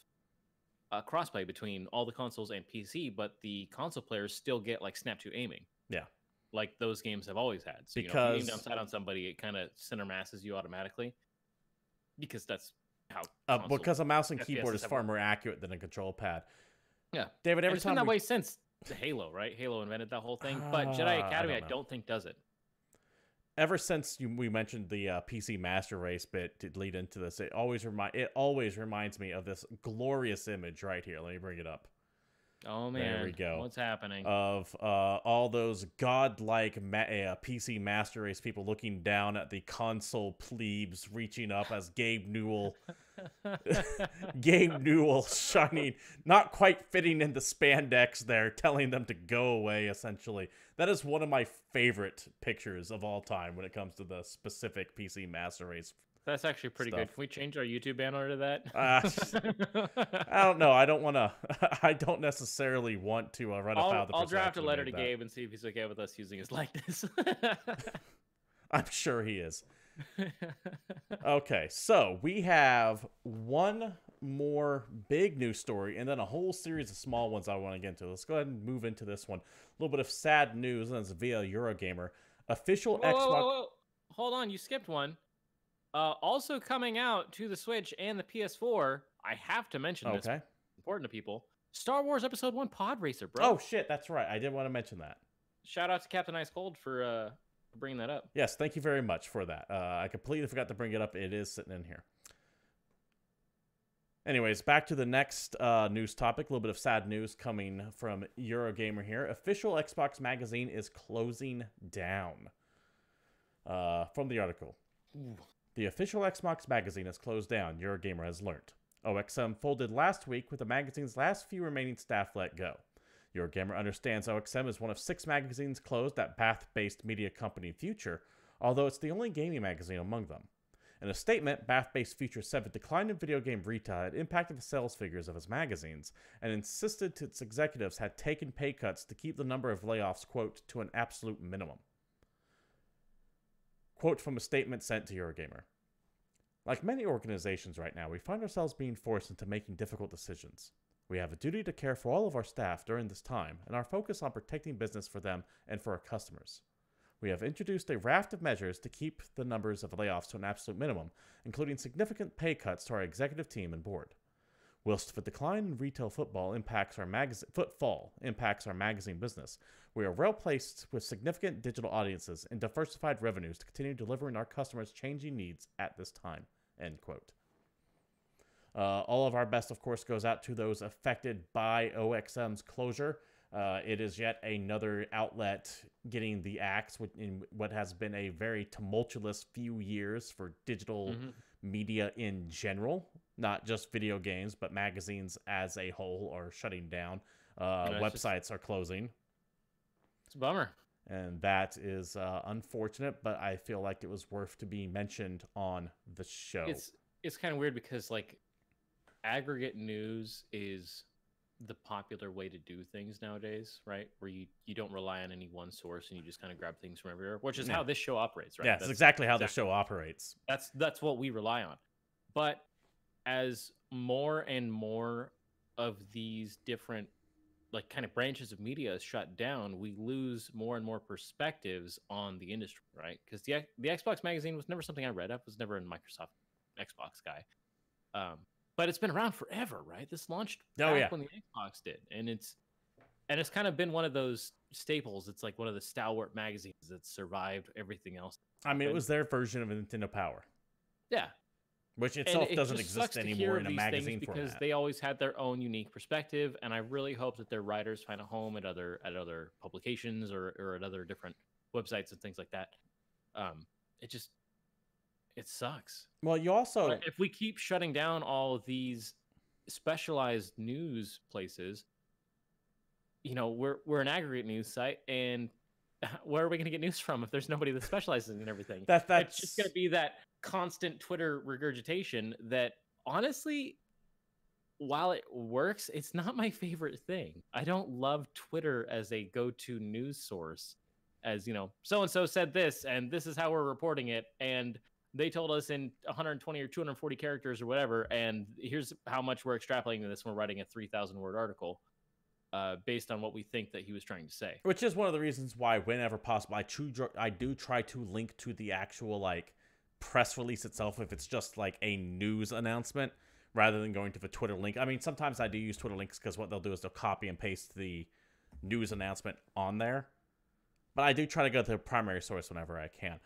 a crossplay between all the consoles and PC, but the console players still get like snap to aiming. Yeah. Like those games have always had. So, because you know, if you aim down sight on somebody, it kind of center masses you automatically. Because that's how. Because a mouse and keyboard is far more accurate than a control pad. Yeah, David. It's been that way since Halo, right? Halo invented that whole thing, but Jedi Academy, I don't think does it. Ever since we mentioned the PC Master Race bit to lead into this, it always reminds me of this glorious image right here. Let me bring it up. Oh man, there we go. What's happening? Of all those godlike PC Master Race people looking down at the console plebes reaching up as Gabe Newell shining, not quite fitting in the spandex there, telling them to go away, essentially. That is one of my favorite pictures of all time when it comes to the specific PC Master Race. That's actually pretty good. Can we change our YouTube banner to that? I don't know. I don't necessarily want to run afoul of the person. I'll draft a letter to Gabe and see if he's okay with us using his likeness. I'm sure he is. Okay, so we have one more big news story and then a whole series of small ones I want to get into. Let's go ahead and move into this one. A little bit of sad news, and it's via Eurogamer. Official Xbox... Whoa. Hold on, you skipped one. Also coming out to the Switch and the PS4, I have to mention this. It's important to people. Star Wars Episode 1 Pod Racer, bro. Oh, shit, that's right. I did want to mention that. Shout out to Captain Ice Cold for bringing that up. Yes, thank you very much for that. I completely forgot to bring it up. It is sitting in here. Anyways, back to the next news topic. A little bit of sad news coming from Eurogamer here. Official Xbox magazine is closing down. From the article. Ooh. The official Xbox magazine has closed down, Eurogamer has learned. OXM folded last week with the magazine's last few remaining staff let go. Eurogamer understands OXM is one of 6 magazines closed at Bath-based media company Future, although it's the only gaming magazine among them. In a statement, Bath-based Future said the decline in video game retail had impacted the sales figures of its magazines, and insisted its executives had taken pay cuts to keep the number of layoffs, quote, to an absolute minimum. Quote from a statement sent to Eurogamer. Like many organizations right now, we find ourselves being forced into making difficult decisions. We have a duty to care for all of our staff during this time, and our focus on protecting business for them and for our customers. We have introduced a raft of measures to keep the numbers of layoffs to an absolute minimum, including significant pay cuts to our executive team and board. Whilst the decline in retail footfall impacts our magazine business, we are well placed with significant digital audiences and diversified revenues to continue delivering our customers' changing needs at this time. End quote. All of our best, of course, goes out to those affected by OXM's closure. It is yet another outlet getting the axe in what has been a very tumultuous few years for digital media in general. Not just video games, but magazines as a whole are shutting down. Websites are closing. It's a bummer. And that is unfortunate, but I feel like it was worth to be mentioned on the show. It's kind of weird because, like, aggregate news is the popular way to do things nowadays, right? Where you don't rely on any one source and you just kind of grab things from everywhere, which is how this show operates, right? Yeah, that's exactly how the show operates. That's what we rely on. But as more and more of these different like kind of branches of media is shut down, we lose more and more perspectives on the industry, right? Because the Xbox magazine was never something I read. I was never a Microsoft Xbox guy, but it's been around forever, right? This launched back when the Xbox did, and it's kind of been one of those staples. It's like one of the stalwart magazines that survived everything else. I mean, it was their version of Nintendo Power. Yeah. Which itself doesn't exist anymore in a magazine format. Because they always had their own unique perspective, and I really hope that their writers find a home at other publications or at other different websites and things like that. It sucks. Well, you also, but if we keep shutting down all of these specialized news places, you know, we're an aggregate news site, and where are we going to get news from if there's nobody that specializes in everything? It's just going to be that constant Twitter regurgitation that, honestly, while it works, it's not my favorite thing. I don't love Twitter as a go-to news source, as, you know, so-and-so said this, and this is how we're reporting it, and they told us in 120 or 240 characters or whatever, and here's how much we're extrapolating this when we're writing a 3,000-word article. Based on what we think that he was trying to say. Which is one of the reasons why, whenever possible, I do try to link to the actual, like, press release itself if it's just, like, a news announcement, rather than going to the Twitter link. I mean, sometimes I do use Twitter links because what they'll do is they'll copy and paste the news announcement on there. But I do try to go to the primary source whenever I can.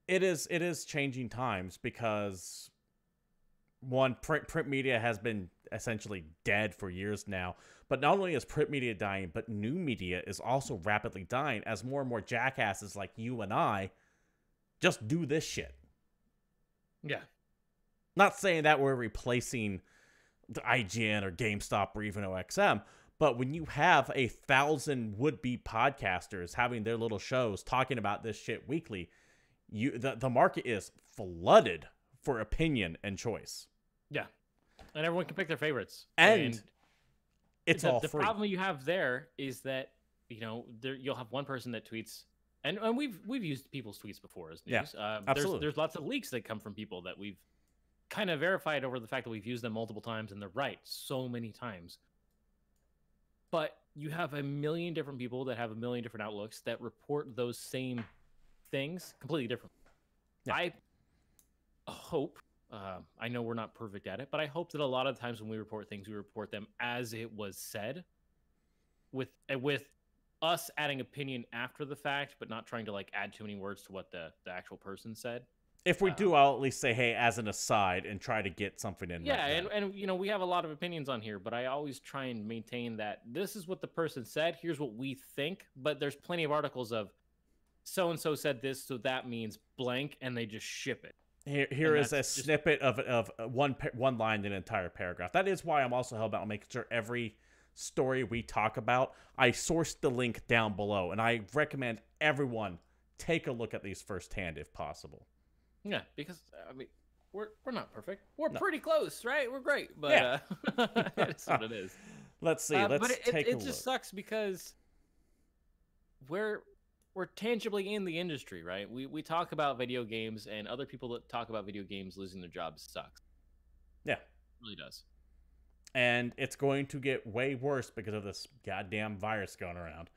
It is changing times because, one, print media has been essentially dead for years now. But not only is print media dying, but new media is also rapidly dying as more and more jackasses like you and I just do this shit. Yeah. Not saying that we're replacing the IGN or GameStop or even OXM, but when you have 1,000 would-be podcasters having their little shows talking about this shit weekly, the market is flooded for opinion and choice. Yeah. And everyone can pick their favorites. And it's all free. The problem you have there is that, you know, you'll have one person that tweets, and we've used people's tweets before as news. Yeah, absolutely. There's lots of leaks that come from people that we've kind of verified over the fact that we've used them multiple times, and they're right so many times. But you have a million different people that have a million different outlooks that report those same things completely different. Yeah. I hope, I know we're not perfect at it, but I hope that a lot of times when we report things, we report them as it was said, with us adding opinion after the fact, but not trying to like add too many words to what the actual person said. If we do, I'll at least say, hey, as an aside, and try to get something in. Yeah, and you know, we have a lot of opinions on here, but I always try and maintain that this is what the person said, here's what we think, but there's plenty of articles of so-and-so said this, so that means blank, and they just ship it. Here is a snippet of one line in an entire paragraph. That is why I'm also held about making sure every story we talk about, I source the link down below, and I recommend everyone take a look at these firsthand if possible. Yeah, because I mean, we're not perfect. We're pretty close, right? We're great, but yeah. That's what it is. Let's see. Let's take a look. It just sucks because we're tangibly in the industry, right? We talk about video games, and other people that talk about video games losing their jobs sucks. Yeah, it really does. And it's going to get way worse because of this goddamn virus going around.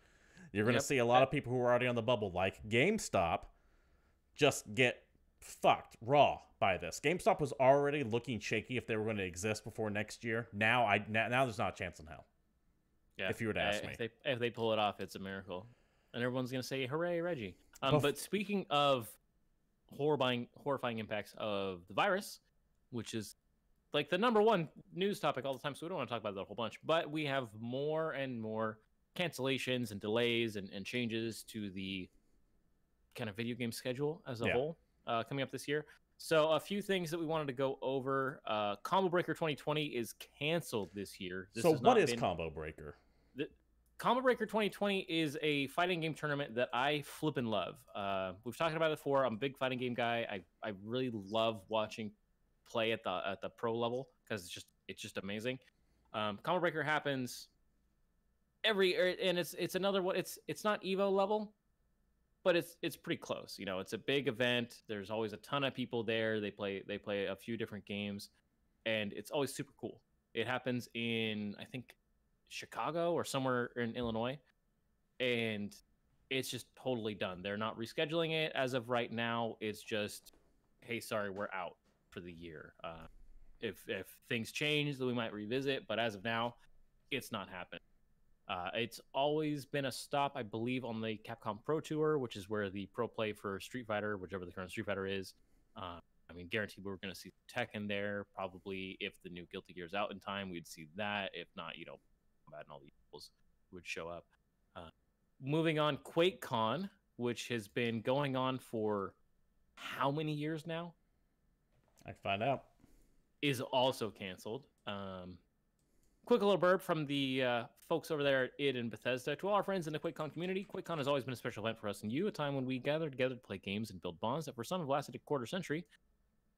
You're going to see a lot of people who are already on the bubble, like GameStop, just get fucked raw by this. GameStop was already looking shaky if they were going to exist before next year. Now there's not a chance in hell. Yeah, if you would ask me. If they pull it off, it's a miracle. And everyone's going to say, hooray, Reggie. But speaking of horrifying impacts of the virus, which is like the #1 news topic all the time, so we don't want to talk about that a whole bunch, but we have more and more cancellations and delays and changes to the kind of video game schedule as a whole coming up this year. So a few things that we wanted to go over. Combo Breaker 2020 is canceled this year. What is Combo Breaker? Combo Breaker 2020 is a fighting game tournament that I flippin' love. We've talked about it before. I'm a big fighting game guy. I really love watching play at the pro level because it's just amazing. Combo Breaker happens and it's another one. It's not Evo level, but it's pretty close. You know, it's a big event. There's always a ton of people there. They play a few different games, and it's always super cool. It happens in, I think, Chicago or somewhere in Illinois, and it's just totally done. They're not rescheduling it as of right now. It's just, hey, sorry, we're out for the year. If things change, then we might revisit. But as of now, it's not happening. It's always been a stop, I believe, on the Capcom Pro Tour, which is where the pro play for Street Fighter, whichever the current Street Fighter is. I mean, guaranteed we're going to see Tekken there. Probably if the new Guilty Gear's out in time, we'd see that. If not, Combat and all the equals would show up. Moving on, QuakeCon, which has been going on for how many years now? I can find out. Is also canceled. Quick little burp from the folks over there at id and Bethesda. To all our friends in the QuakeCon community, QuakeCon has always been a special event for us and you, a time when we gather together to play games and build bonds that for some have lasted a quarter century.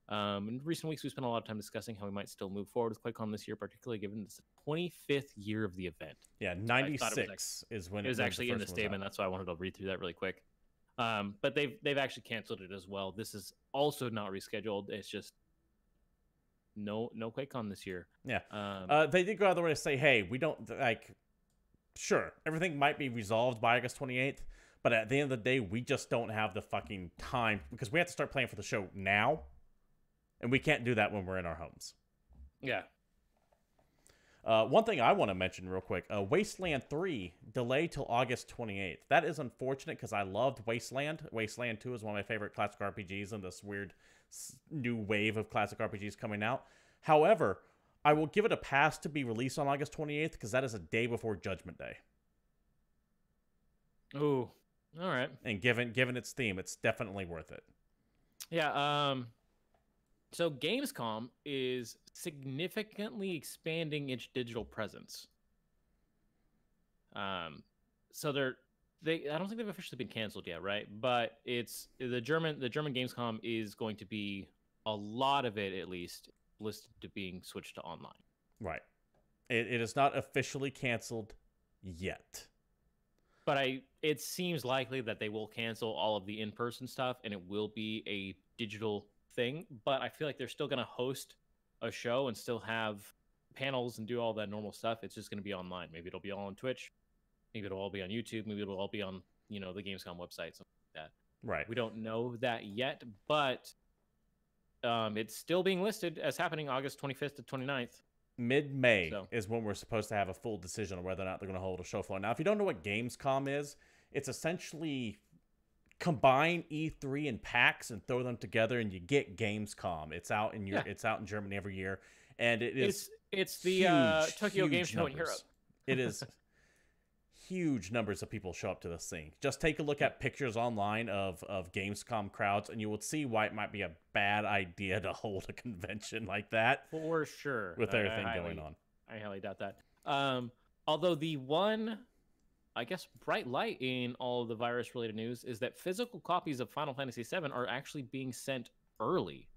In recent weeks, we spent a lot of time discussing how we might still move forward with QuakeCon this year, particularly given it's the 25th year of the event. Yeah, 96 is when it was actually in the statement. That's why I wanted to read through that really quick. But they've actually canceled it as well. This is also not rescheduled. It's just no QuakeCon this year. Yeah. They did go out of the way to say, hey, we don't, sure, everything might be resolved by August 28th, but at the end of the day, we just don't have the fucking time because we have to start playing for the show now, and we can't do that when we're in our homes. Yeah. One thing I want to mention real quick, Wasteland 3 delayed till August 28th. That is unfortunate because I loved Wasteland. Wasteland 2 is one of my favorite classic RPGs and this weird new wave of classic RPGs coming out. However, I will give it a pass to be released on August 28th because that is a day before Judgment Day. Ooh, all right. And given its theme, it's definitely worth it. Yeah, so Gamescom is significantly expanding its digital presence. So I don't think they've officially been canceled yet, right? But it's the German Gamescom is going to be a lot of it, at least, listed to being switched to online. Right. It is not officially canceled yet. But it seems likely that they will cancel all of the in-person stuff, and it will be a digital thing. But I feel like they're still going to host a show and still have panels and do all that normal stuff. It's just going to be online. Maybe it'll be all on Twitch. Maybe it'll all be on YouTube. Maybe it'll all be on, the Gamescom website, something like that. Right. We don't know that yet, but it's still being listed as happening August 25th to 29th. Mid-May is when we're supposed to have a full decision on whether or not they're going to hold a show floor. Now, if you don't know what Gamescom is, it's essentially combine E3 and PAX and throw them together, and you get Gamescom. It's out in it's out in Germany every year, and it's the Tokyo Game Show in Europe. It is huge numbers of people show up to this thing. Just take a look at pictures online of Gamescom crowds, and you will see why it might be a bad idea to hold a convention like that. For sure. With everything going on. I highly doubt that. Although the one, I guess, bright light in all of the virus-related news is that physical copies of Final Fantasy VII are actually being sent early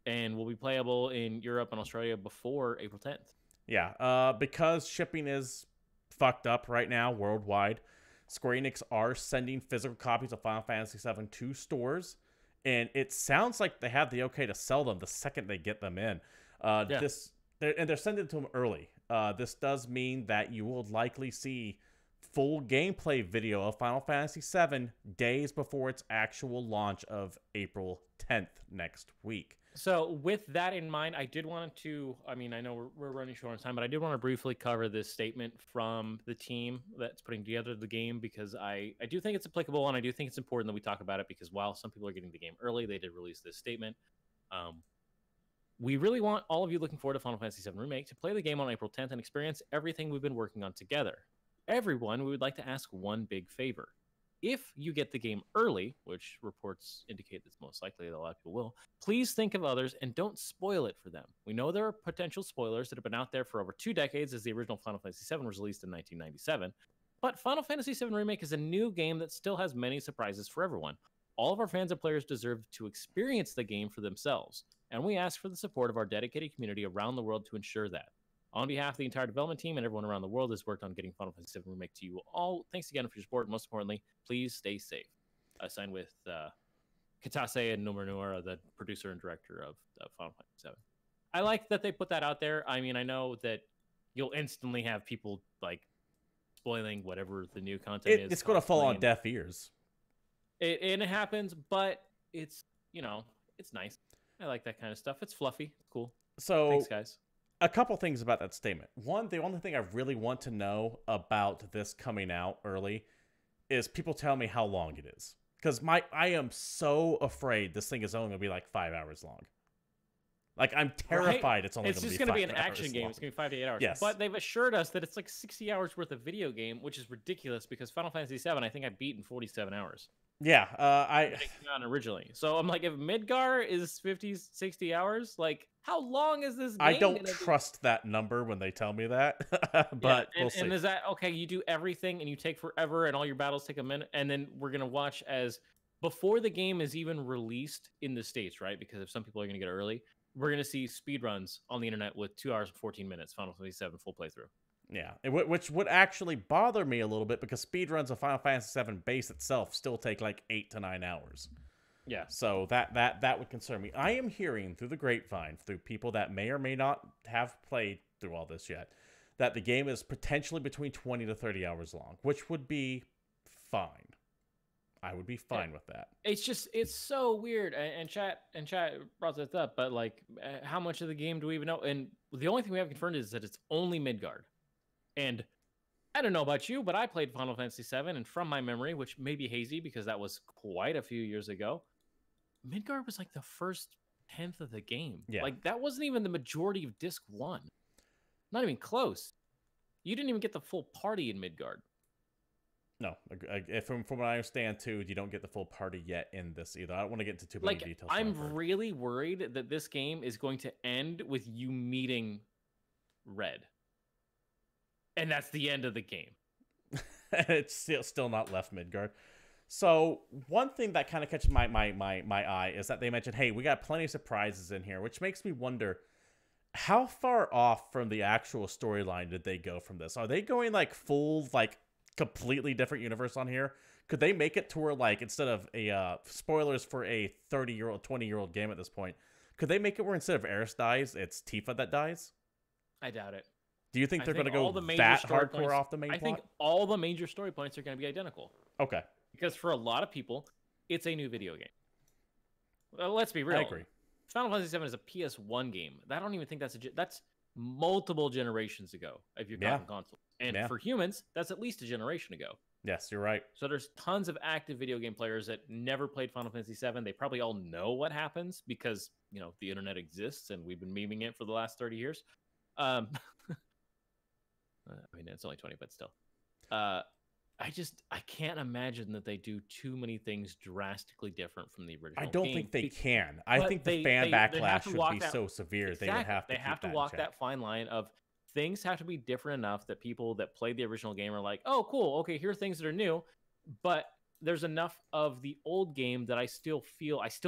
and will be playable in Europe and Australia before April 10th. Yeah, because shipping is fucked up right now worldwide, Square Enix are sending physical copies of Final Fantasy VII to stores, and it sounds like they have the okay to sell them the second they get them in. They're sending it to them early. This does mean that you will likely see full gameplay video of Final Fantasy VII days before its actual launch of April 10th next week. So with that in mind, I did want to, I know we're running short on time, but I did want to briefly cover this statement from the team that's putting together the game, because I do think it's applicable, and I do think it's important that we talk about it, because while some people are getting the game early, they did release this statement. We really want all of you looking forward to Final Fantasy VII Remake to play the game on April 10th and experience everything we've been working on together. Everyone, we would like to ask one big favor. If you get the game early, which reports indicate that's most likely that a lot of people will, please think of others and don't spoil it for them. We know there are potential spoilers that have been out there for over 2 decades, as the original Final Fantasy VII was released in 1997. But Final Fantasy VII Remake is a new game that still has many surprises for everyone. All of our fans and players deserve to experience the game for themselves, and we ask for the support of our dedicated community around the world to ensure that. On behalf of the entire development team and everyone around the world has worked on getting Final Fantasy VII Remake to you all, thanks again for your support. Most importantly, please stay safe. Signed with Kitase and Nomura, the producer and director of Final Fantasy VII. I like that they put that out there. I mean, I know that you'll instantly have people like spoiling whatever the new content is. It's going to fall on constantly, deaf ears. and it happens, but it's it's nice. I like that kind of stuff. It's fluffy. It's cool. So, Thanks, guys. a couple things about that statement. One, the only thing I really want to know about this coming out early is people tell me how long it is. Because I am so afraid this thing is only going to be like 5 hours long. Like, I'm terrified Right? it's only going to be 5 hours It's just going to be an action game. long. It's going to be 5 to 8 hours. Yes. But they've assured us that it's like 60 hours worth of video game, which is ridiculous because Final Fantasy VII, I think I beat in 47 hours. Yeah, It came out originally. So I'm like, if Midgar is 50, 60 hours, like, how long is this game? I don't trust that number when they tell me that, but we'll see. And is that, okay, you do everything and you take forever and all your battles take a minute, and then we're going to watch as, before the game is even released in the States, right? Because if some people are going to get it early, we're going to see speedruns on the internet with 2 hours and 14 minutes, Final Fantasy VII full playthrough. Yeah, which would actually bother me a little bit because speedruns of Final Fantasy VII base itself still take like 8 to 9 hours. Yeah. So that would concern me. I am hearing through the grapevine, through people that may or may not have played through all this yet, that the game is potentially between 20 to 30 hours long, which would be fine. I would be fine with that. It's so weird. And chat brought this up, but like, how much of the game do we even know? And the only thing we have confirmed is that it's only Midgard. And I don't know about you, but I played Final Fantasy VII, and from my memory, which may be hazy because that was quite a few years ago, Midgard was like the first 10th of the game. Yeah. Like, that wasn't even the majority of Disc 1. Not even close. You didn't even get the full party in Midgard. No, from what I understand, too, you don't get the full party yet in this either. I don't want to get into too many details. I'm really worried that this game is going to end with you meeting Red. And that's the end of the game. It's still not left Midgard. So one thing that kind of catches my eye is that they mentioned, hey, we got plenty of surprises in here, which makes me wonder, how far off from the actual storyline did they go from this? Are they going like full, like completely different universe on here? Could they make it to where, like, instead of a spoilers for a 30-year-old, 20-year-old game at this point, could they make it where instead of Eris dies, it's Tifa that dies? I doubt it. Do you think they're going to go that hardcore off the main plot? I think all the major story points are going to be identical. Okay. Because for a lot of people, it's a new video game. Well, let's be real. I agree. Final Fantasy VII is a PS1 game. I don't even think that's multiple generations ago if you've gotten consoles. And for humans, that's at least a generation ago. Yes, you're right. So there's tons of active video game players that never played Final Fantasy VII. They probably all know what happens because, the internet exists and we've been memeing it for the last 30 years. I mean, it's only 20, but still. I can't imagine that they do too many things drastically different from the original. I don't think they can. I think the fan backlash would be so severe. Exactly. They would have to. They have to walk that fine line of things have to be different enough that people that played the original game are like, oh, cool. Okay, here are things that are new. But there's enough of the old game that I still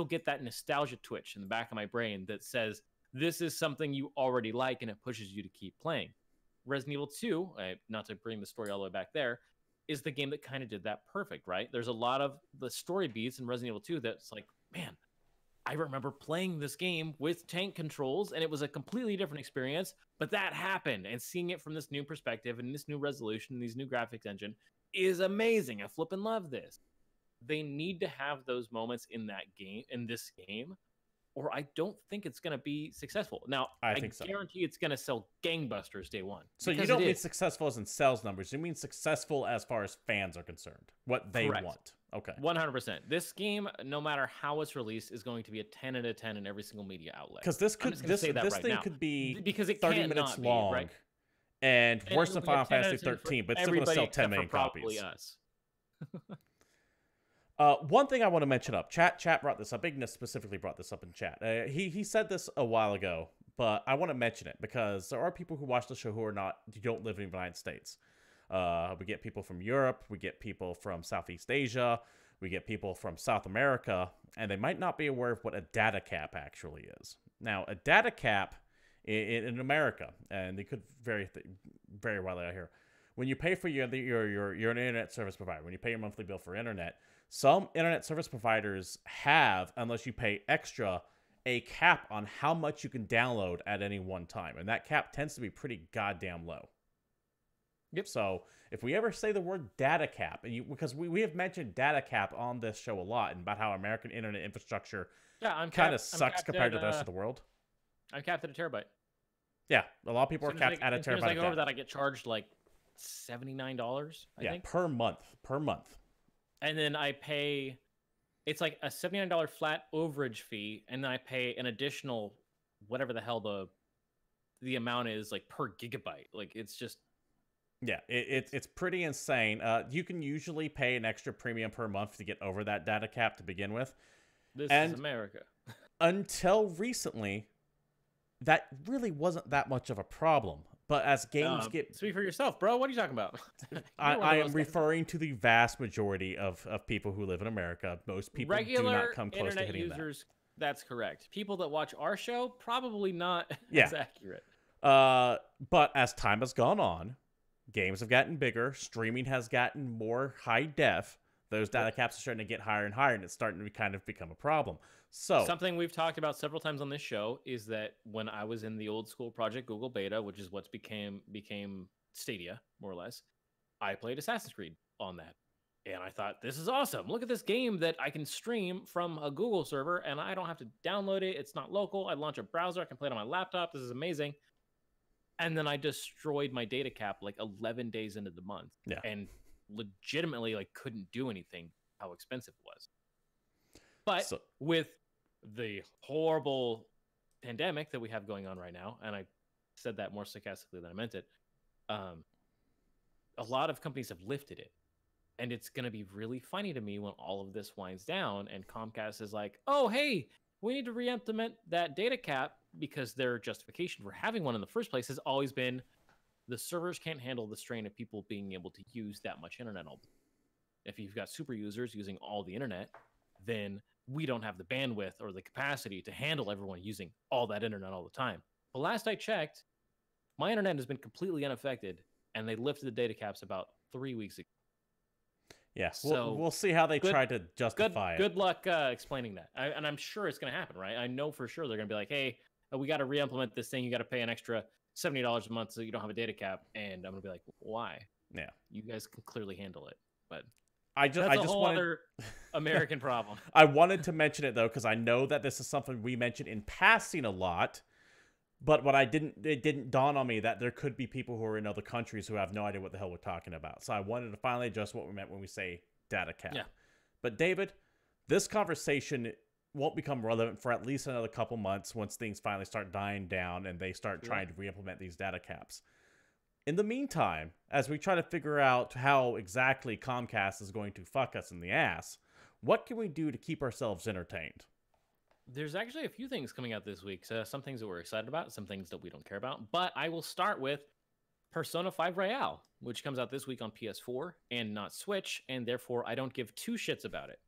get that nostalgia twitch in the back of my brain that says, this is something you already like and it pushes you to keep playing. Resident Evil 2, not to bring the story all the way back there, is the game that kind of did that perfect, right? There's a lot of the story beats in Resident Evil 2 that's like, man, I remember playing this game with tank controls and it was a completely different experience, but that happened, and seeing it from this new perspective and this new resolution, these new graphics engine is amazing. I flippin' love this. They need to have those moments in this game, or I don't think it's going to be successful. Now, I guarantee it's going to sell gangbusters day one. So you don't mean successful as in sales numbers. You mean successful as far as fans are concerned. What they want. Okay. 100%. This game, no matter how it's released, is going to be a 10 out of 10 in every single media outlet. Because this thing could be because it 30 minutes long, right? and worse than Final Fantasy 13, but it's still going to sell 10 million copies. Us. One thing I want to mention up, chat brought this up. Ignis specifically brought this up in chat. He said this a while ago, but I want to mention it because there are people who watch the show who don't live in the United States. We get people from Europe, we get people from Southeast Asia, we get people from South America, and they might not be aware of what a data cap actually is. Now, a data cap in America, and they could vary widely out here. When you pay for you're an internet service provider. When you pay your monthly bill for internet, some internet service providers have, unless you pay extra, a cap on how much you can download at any one time, and that cap tends to be pretty goddamn low. Yep. So if we ever say the word data cap, and because we have mentioned data cap on this show a lot, and about how American internet infrastructure kind of sucks compared to the rest of the world. I'm capped at a terabyte. Yeah, a lot of people are capped at a terabyte. As soon as I go over that, I get charged like $79. I think per month. And then I pay. It's like a $79 flat overage fee, and then I pay an additional whatever the hell the amount is, like, per gigabyte. Like, it's just it's pretty insane. You can usually pay an extra premium per month to get over that data cap to begin with. This is America. Until recently, that really wasn't that much of a problem. But as games get... Speak for yourself, bro. What are you talking about? I am referring to the vast majority of people who live in America. Most people do not come close to hitting users, that's correct. People that watch our show, probably not as accurate. But as time has gone on, games have gotten bigger. Streaming has gotten more high def. Those data caps are starting to get higher and higher, and it's starting to kind of become a problem. So something we've talked about several times on this show is that when I was in the old school Project Google beta, which is what's became Stadia, more or less, I played Assassin's Creed on that. And I thought, this is awesome. Look at this game that I can stream from a Google server, and I don't have to download it. It's not local. I launch a browser. I can play it on my laptop. This is amazing. And then I destroyed my data cap like 11 days into the month. Yeah. And legitimately, like, couldn't do anything how expensive it was. But with the horrible pandemic that we have going on right now, and I said that more sarcastically than I meant it, a lot of companies have lifted it. And it's going to be really funny to me when all of this winds down and Comcast is like, oh, hey, we need to re-implement that data cap, because their justification for having one in the first place has always been the servers can't handle the strain of people being able to use that much internet all the time. If you've got super users using all the internet, then we don't have the bandwidth or the capacity to handle everyone using all that internet all the time. But last I checked, my internet has been completely unaffected, and they lifted the data caps about 3 weeks ago. Yeah, so we'll see how they try to justify it. Good luck explaining that. And I'm sure it's going to happen, right? I know for sure they're going to be like, hey, we got to re-implement this thing. You got to pay an extra $70 a month so you don't have a data cap. And I'm going to be like, why? Yeah. You guys can clearly handle it. But that's a whole other American problem. I wanted to mention it, though, because I know that this is something we mentioned in passing a lot. But it didn't dawn on me that there could be people who are in other countries who have no idea what the hell we're talking about. So I wanted to finally address what we meant when we say data cap. Yeah. But David, this conversation won't become relevant for at least another couple months once things finally start dying down and they start trying to re-implement these data caps. In the meantime, as we try to figure out how exactly Comcast is going to fuck us in the ass, what can we do to keep ourselves entertained? There's actually a few things coming out this week. So some things that we're excited about, some things that we don't care about. But I will start with Persona 5 Royale, which comes out this week on PS4 and not Switch, and therefore I don't give two shits about it.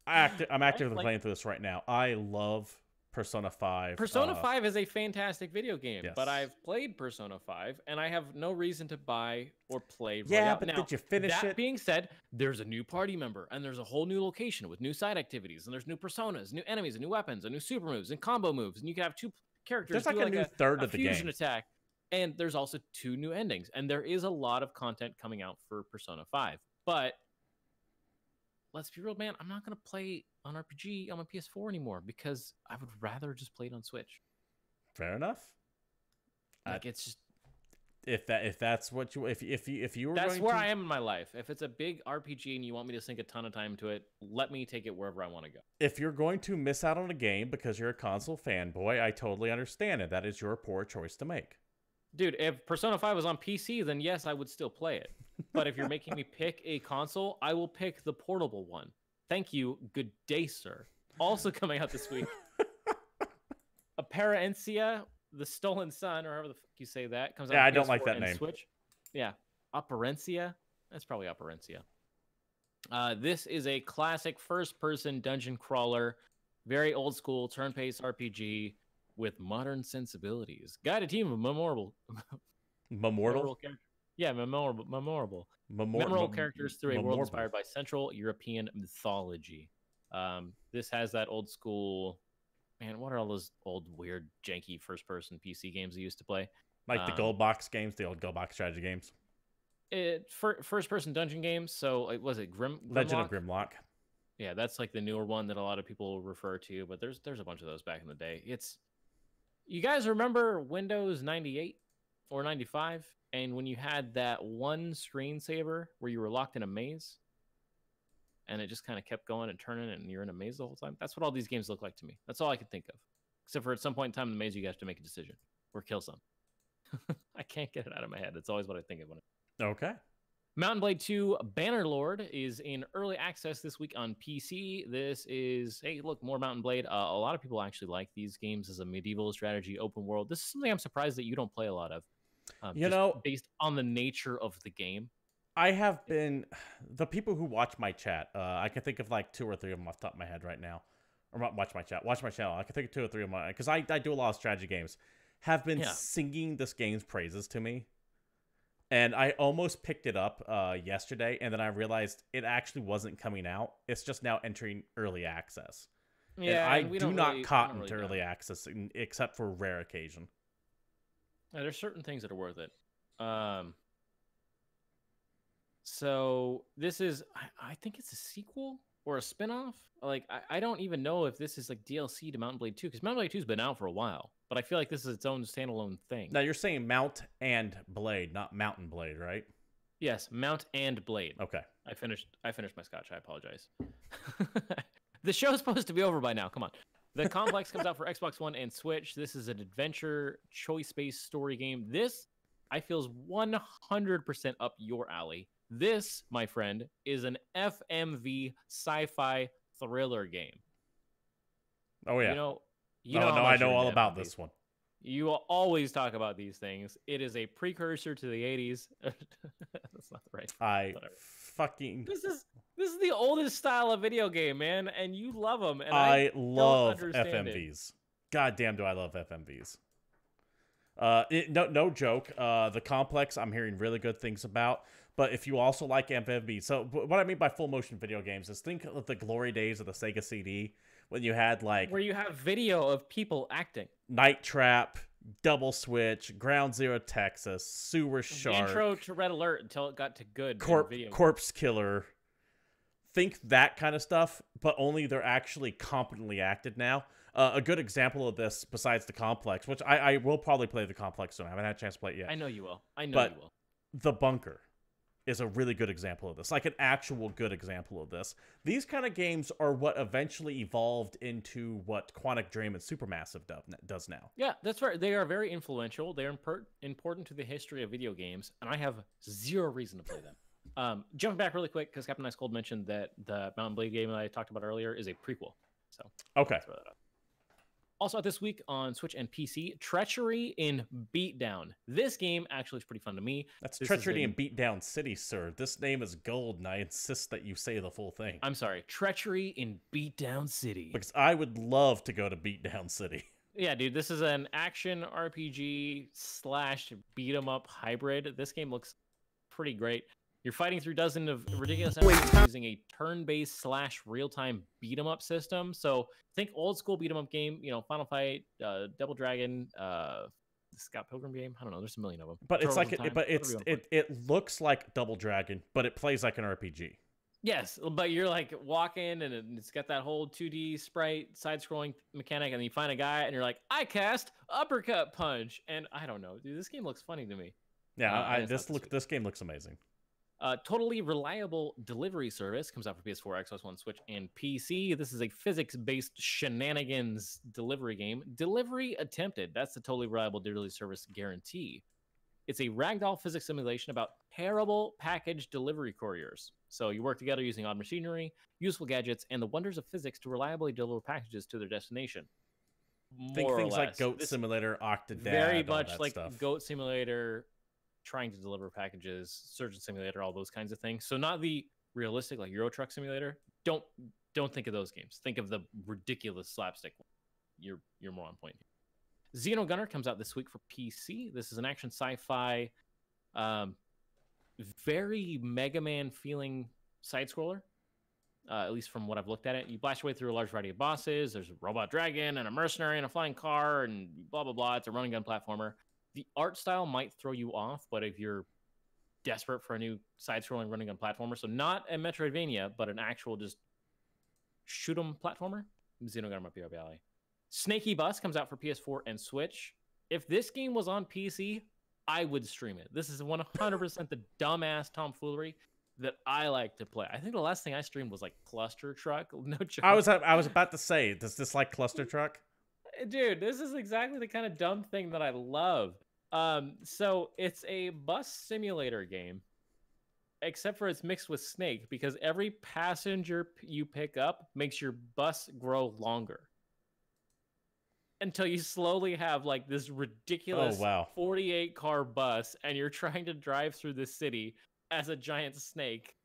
I'm actively playing through this right now. I love Persona 5. Persona 5 is a fantastic video game, yes. But I've played Persona 5, and I have no reason to buy or play Royale. Yeah, but now, did you finish it? That being said, there's a new party member, and there's a whole new location with new side activities, and there's new personas, new enemies, and new weapons, and new super moves, and combo moves, and you can have two characters. There's like a new third of the game. Fusion attack, and there's also 2 new endings, and there is a lot of content coming out for Persona 5. But let's be real, man, I'm not going to play on RPG on my PS4 anymore because I would rather just play it on Switch. Fair enough. Like, it's just if that's what you if you were that's going where to... I am in my life. If it's a big RPG and you want me to sink a ton of time to it, let me take it wherever I want to go. If you're going to miss out on a game because you're a console fanboy, I totally understand it. That is your poor choice to make. Dude, if Persona 5 was on PC, then yes, I would still play it. But if you're making me pick a console, I will pick the portable one. Thank you. Good day, sir. Also coming out this week, Apparencia, the Stolen Sun, or however the fuck you say that, comes out. Yeah, I don't like that name. Switch. Yeah, Apparencia. That's probably Apparencia. This is a classic first-person dungeon crawler, very old school turn-based RPG with modern sensibilities. Guide a team of memorable characters. Yeah, memorable characters through a world inspired by Central European mythology. This has that old school. Man, what are all those old, weird, janky first-person PC games you used to play? Like the gold box games, the old gold box strategy games. First-person dungeon games. So, was it Grimlock? Legend of Grimlock. Yeah, that's like the newer one that a lot of people refer to. But there's a bunch of those back in the day. You guys remember Windows 98 or 95, and when you had that one screensaver where you were locked in a maze, and it just kind of kept going and turning, and you're in a maze the whole time? That's what all these games look like to me. That's all I could think of. Except for at some point in time in the maze, you have to make a decision or kill some. I can't get it out of my head. It's always what I think of when Okay. Mount & Blade 2 Bannerlord is in early access this week on PC. This is, hey, look, more Mount & Blade. A lot of people actually like these games as a medieval strategy open world. This is something I'm surprised that you don't play a lot of. Based on the nature of the game. I have been, the people who watch my chat, I can think of like 2 or 3 of them off the top of my head right now. Or not watch my chat, watch my channel. I can think of 2 or 3 of them, because I do a lot of strategy games, have been singing this game's praises to me. And I almost picked it up yesterday, and then I realized it actually wasn't coming out. It's just now entering early access. Yeah, and I do not cotton to early access, except for rare occasion. There's certain things that are worth it. So this is, I think it's a sequel or a spinoff. Like, I don't even know if this is like DLC to Mount & Blade 2, because Mount & Blade 2 has been out for a while. But I feel like this is its own standalone thing. Now, you're saying Mount and Blade, not Mountain Blade, right? Yes, Mount and Blade. Okay. I finished my scotch. I apologize. The show's supposed to be over by now. Come on. The Complex comes out for Xbox One and Switch. This is an adventure, choice-based story game. This, I feel, is 100% up your alley. This, my friend, is an FMV sci-fi thriller game. Oh, yeah. I know all about this one. You always talk about these things. It is a precursor to the 80s. That's not right. This is the oldest style of video game, man, and you love them. And I love FMVs. God damn, do I love FMVs. No joke. The Complex, I'm hearing really good things about. But if you also like FMVs, so what I mean by full motion video games is think of the glory days of the Sega CD. When you had like where you have video of people acting, Night Trap, Double Switch, Ground Zero Texas, Sewer Shark, the intro to Red Alert until it got to good Corpse Killer. Think that kind of stuff, but only they're actually competently acted now. A good example of this, besides the Complex, which I will probably play the Complex soon. I haven't had a chance to play it yet. I know you will. You will. The Bunker is a really good example of this, like an actual good example of this. These kind of games are what eventually evolved into what Quantic Dream and Supermassive does now. Yeah, that's right. They are very influential. They're important to the history of video games, and I have zero reason to play them. Jumping back really quick, because Captain Ice Cold mentioned that the Mount & Blade game that I talked about earlier is a prequel. So okay. Throw that up. Also, this week on Switch and PC, Treachery in Beatdown. This game actually is pretty fun to me. That's Treachery in Beatdown City, sir. This name is gold, and I insist that you say the full thing. I'm sorry. Treachery in Beatdown City. Because I would love to go to Beatdown City. Yeah, dude, this is an action RPG / beat 'em up hybrid. This game looks pretty great. You're fighting through dozens of ridiculous enemies using a turn-based / real-time beat-em-up system. So think old school beat-em-up game, Final Fight, Double Dragon, Scott Pilgrim game. I don't know. There's a million of them. But it looks like Double Dragon, but it plays like an RPG. Yes, but you're like walking and it's got that whole 2D sprite side-scrolling mechanic, and then you find a guy and you're like, I cast uppercut punch, and I don't know, dude. This game looks funny to me. Yeah, this game looks amazing. Totally Reliable Delivery Service comes out for PS4, Xbox One, Switch, and PC. This is a physics-based shenanigans delivery game. Delivery attempted. That's the Totally Reliable Delivery Service guarantee. It's a ragdoll physics simulation about terrible package delivery couriers. So you work together using odd machinery, useful gadgets, and the wonders of physics to reliably deliver packages to their destination. Think things like Goat Simulator, Octodad, very much like stuff. Goat Simulator, trying to deliver packages, Surgeon Simulator, all those kinds of things. So not the realistic like Euro Truck Simulator. Don't think of those games. Think of the ridiculous slapstick one. You're more on point here. Xeno Gunner comes out this week for PC. This is an action sci-fi, very Mega Man feeling side scroller. at least from what I've looked at it. You blast your way through a large variety of bosses. There's a robot dragon and a mercenary and a flying car and blah, blah, blah. It's a running gun platformer. The art style might throw you off, but if you're desperate for a new side-scrolling running gun platformer, so not a Metroidvania, but an actual just shoot 'em platformer, Xenogun might be up your alley. Snaky Bus comes out for PS4 and Switch. If this game was on PC, I would stream it. This is 100% the dumbass tomfoolery that I like to play. I think the last thing I streamed was like Cluster Truck. No joke. I was about to say, does this like Cluster Truck? Dude, this is exactly the kind of dumb thing that I love. So it's a bus simulator game, except for it's mixed with Snake, because every passenger you pick up makes your bus grow longer until you slowly have like this ridiculous 48 car bus, and you're trying to drive through the city as a giant snake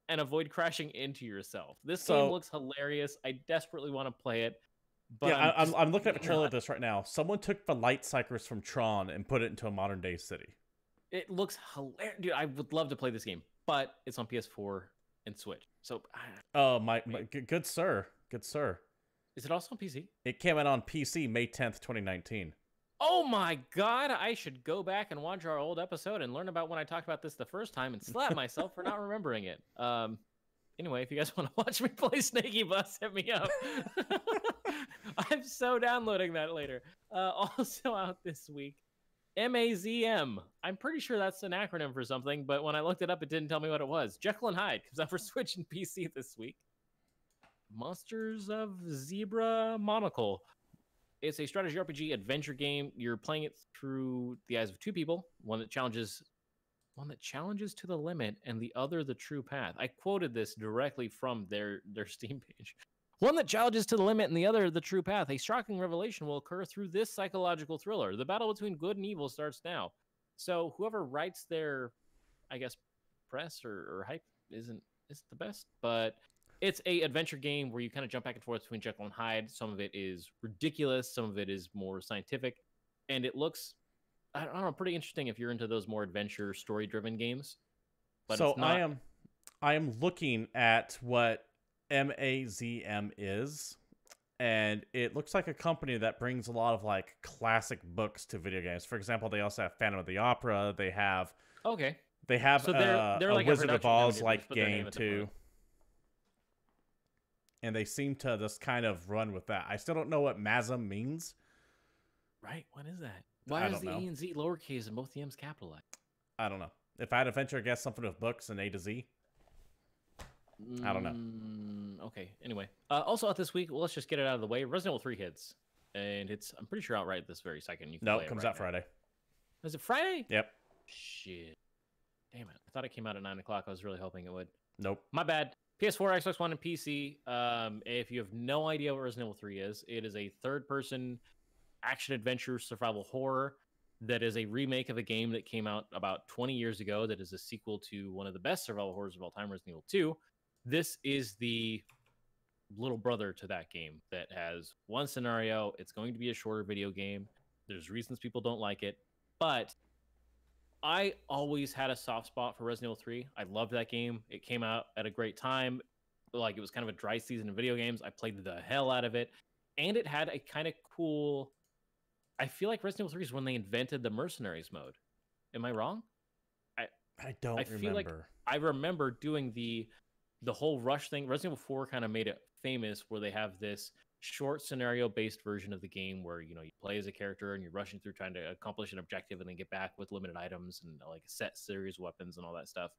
and avoid crashing into yourself. This game looks hilarious. I desperately want to play it. But yeah, I'm looking at the trailer of this right now. Someone took the light cyclers from Tron and put it into a modern day city. It looks hilarious. Dude, I would love to play this game, but it's on PS4 and Switch. So, oh, my good sir. Good sir. Is it also on PC? It came out on PC May 10th, 2019. Oh my God, I should go back and watch our old episode and learn about when I talked about this the first time and slap myself for not remembering it. Anyway, if you guys want to watch me play Snaky Bus, hit me up. I'm so downloading that later. Also out this week, MAZM. I'm pretty sure that's an acronym for something, but when I looked it up, it didn't tell me what it was. Jekyll and Hyde comes out for Switch and PC this week. Monsters of Zebra Monocle. It's a strategy RPG adventure game. You're playing it through the eyes of two people, one that challenges to the limit and the other the true path. I quoted this directly from their Steam page. One that challenges to the limit and the other the true path. A shocking revelation will occur through this psychological thriller. The battle between good and evil starts now. So whoever writes their, I guess, press or hype isn't the best, but it's a adventure game where you kind of jump back and forth between Jekyll and Hyde. Some of it is ridiculous. Some of it is more scientific. And it looks, I don't know, pretty interesting if you're into those more adventure, story-driven games. But so it's not... I am looking at what MAZM is, and it looks like a company that brings a lot of like classic books to video games. For example, they also have Phantom of the Opera. They have so they're like a Wizard of Oz like game too. And they seem to just kind of run with that. I still don't know what MAZM means. Right? What is that? Why is the E and Z lowercase and both the M's capitalized? I don't know. If I had to venture, I guess something with books and A to Z. I don't know. Okay. Anyway, also out this week, well, let's just get it out of the way. Resident Evil 3 hits, and I'm pretty sure out right this very second. You can play it comes out Friday. Is it Friday? Yep. Shit. Damn it. I thought it came out at 9 o'clock. I was really hoping it would. Nope. My bad. PS4, Xbox One, and PC. If you have no idea what Resident Evil 3 is, it is a third-person action-adventure survival horror that is a remake of a game that came out about 20 years ago that is a sequel to one of the best survival horrors of all time, Resident Evil 2. This is the little brother to that game that has one scenario. It's going to be a shorter video game. There's reasons people don't like it, but I always had a soft spot for Resident Evil 3. I loved that game. It came out at a great time. Like, it was kind of a dry season in video games. I played the hell out of it. And it had a kind of cool... I feel like Resident Evil 3 is when they invented the Mercenaries mode. Am I wrong? I don't remember. Feel like I remember doing the whole Rush thing. Resident Evil 4 kind of made it famous where they have this short scenario-based version of the game where, you play as a character and you're rushing through trying to accomplish an objective and then get back with limited items and like a set series weapons and all that stuff.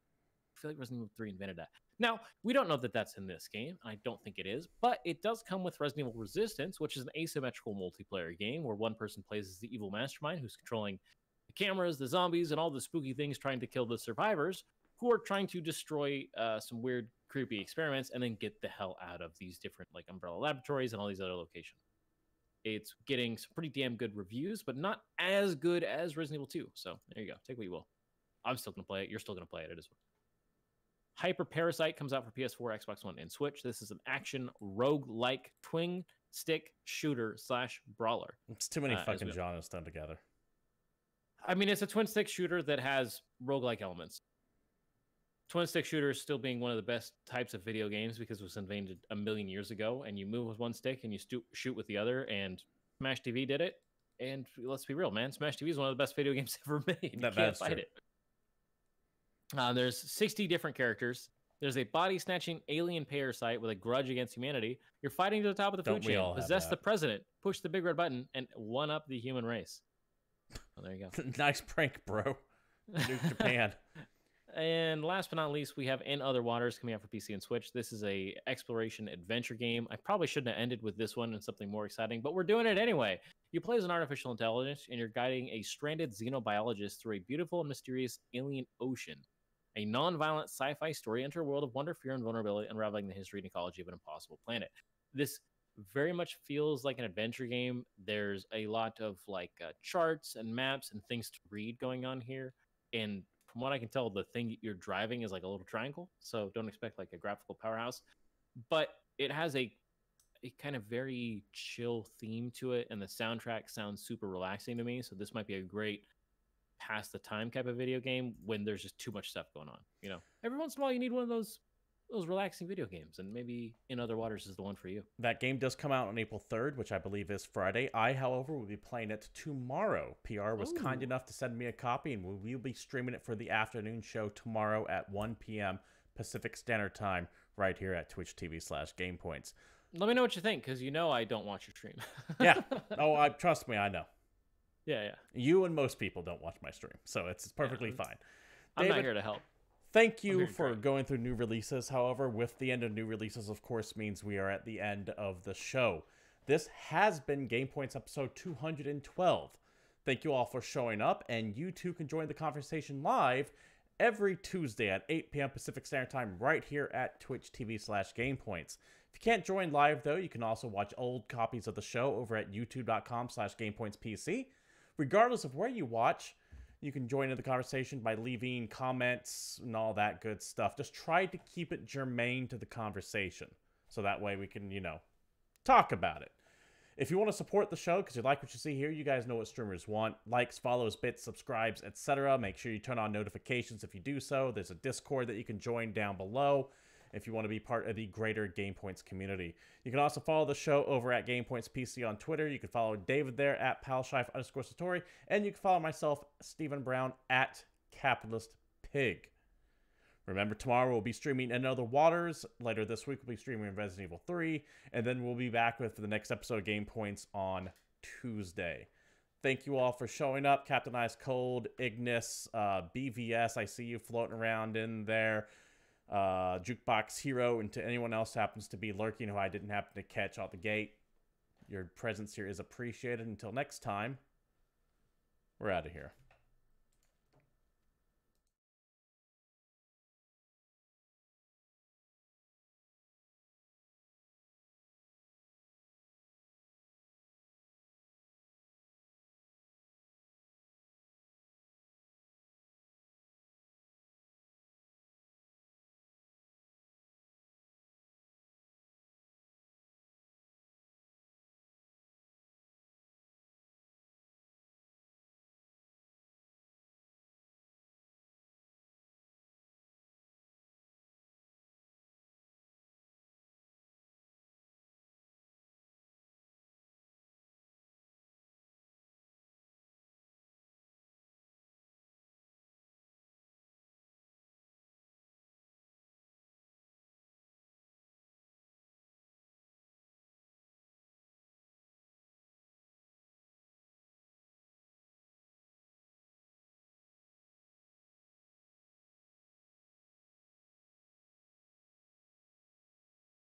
I feel like Resident Evil 3 invented that. Now, we don't know that that's in this game. I don't think it is, but it does come with Resident Evil Resistance, which is an asymmetrical multiplayer game where one person plays as the evil mastermind who's controlling the cameras, the zombies, and all the spooky things trying to kill the survivors who are trying to destroy some weird, creepy experiments and then get the hell out of these different like Umbrella Laboratories and all these other locations. It's getting some pretty damn good reviews, but not as good as Resident Evil 2. So there you go. Take what you will. I'm still going to play it. You're still going to play it. It is. Hyper Parasite comes out for PS4, Xbox One, and Switch. This is an action rogue-like twin stick shooter / brawler. It's too many fucking genres done together. I mean, it's a twin stick shooter that has roguelike elements. twin stick shooters still being one of the best types of video games because it was invented a million years ago, and you move with one stick and you shoot with the other, and Smash TV did it. And let's be real, man, Smash TV is one of the best video games ever made. You can't fight it. There's 60 different characters. There's a body-snatching alien parasite with a grudge against humanity. You're fighting to the top of the food chain, possess the president, push the big red button, and one-up the human race. Oh, there you go. Nice prank, bro. Nuke Japan. And last but not least, we have In Other Waters coming out for PC and Switch. This is a exploration adventure game. I probably shouldn't have ended with this one and something more exciting, but we're doing it anyway. You play as an artificial intelligence, and you're guiding a stranded xenobiologist through a beautiful and mysterious alien ocean. A non-violent sci-fi story enter a world of wonder, fear, and vulnerability, unraveling the history and ecology of an impossible planet. This very much feels like an adventure game. There's a lot of like charts and maps and things to read going on here. And from what I can tell, the thing you're driving is like a little triangle. So don't expect like a graphical powerhouse. But it has a kind of very chill theme to it. And the soundtrack sounds super relaxing to me. So this might be a great pass the time type of video game when there's just too much stuff going on. You know, every once in a while you need one of those relaxing video games, and maybe In Other Waters is the one for you. That game does come out on April 3rd, which I believe is Friday. I, however, will be playing it tomorrow. PR was kind enough to send me a copy, and we'll be streaming it for the afternoon show tomorrow at 1 p.m. Pacific Standard Time right here at Twitch TV/GamePoints. Let me know what you think, because you know I don't watch your stream. Yeah. Oh, trust me, I know. Yeah. You and most people don't watch my stream, so it's perfectly fine. I'm not here to help. Thank you for going through new releases. However, with the end of new releases, of course, means we are at the end of the show. This has been GamePoints episode 212. Thank you all for showing up, and you too can join the conversation live every Tuesday at 8 p.m. Pacific Standard Time right here at Twitch TV/GamePoints. If you can't join live, though, you can also watch old copies of the show over at youtube.com/GamePointsPC. Regardless of where you watch, you can join in the conversation by leaving comments and all that good stuff. Just try to keep it germane to the conversation, so that way we can, talk about it. If you want to support the show because you like what you see here, you guys know what streamers want. Likes, follows, bits, subscribes, etc. Make sure you turn on notifications if you do so. There's a Discord that you can join down below if you want to be part of the greater GamePoints community. You can also follow the show over at GamePoints PC on Twitter. You can follow David there at palshife_Satori. And you can follow myself, Stephen Brown, at CapitalistPig. Remember, tomorrow we'll be streaming In Other Waters. Later this week we'll be streaming Resident Evil 3. And then we'll be back with the next episode of GamePoints on Tuesday. Thank you all for showing up. Captain Ice Cold, Ignis, BVS, I see you floating around in there. Jukebox Hero, and to anyone else who happens to be lurking who I didn't happen to catch out the gate, your presence here is appreciated. Until next time, we're out of here.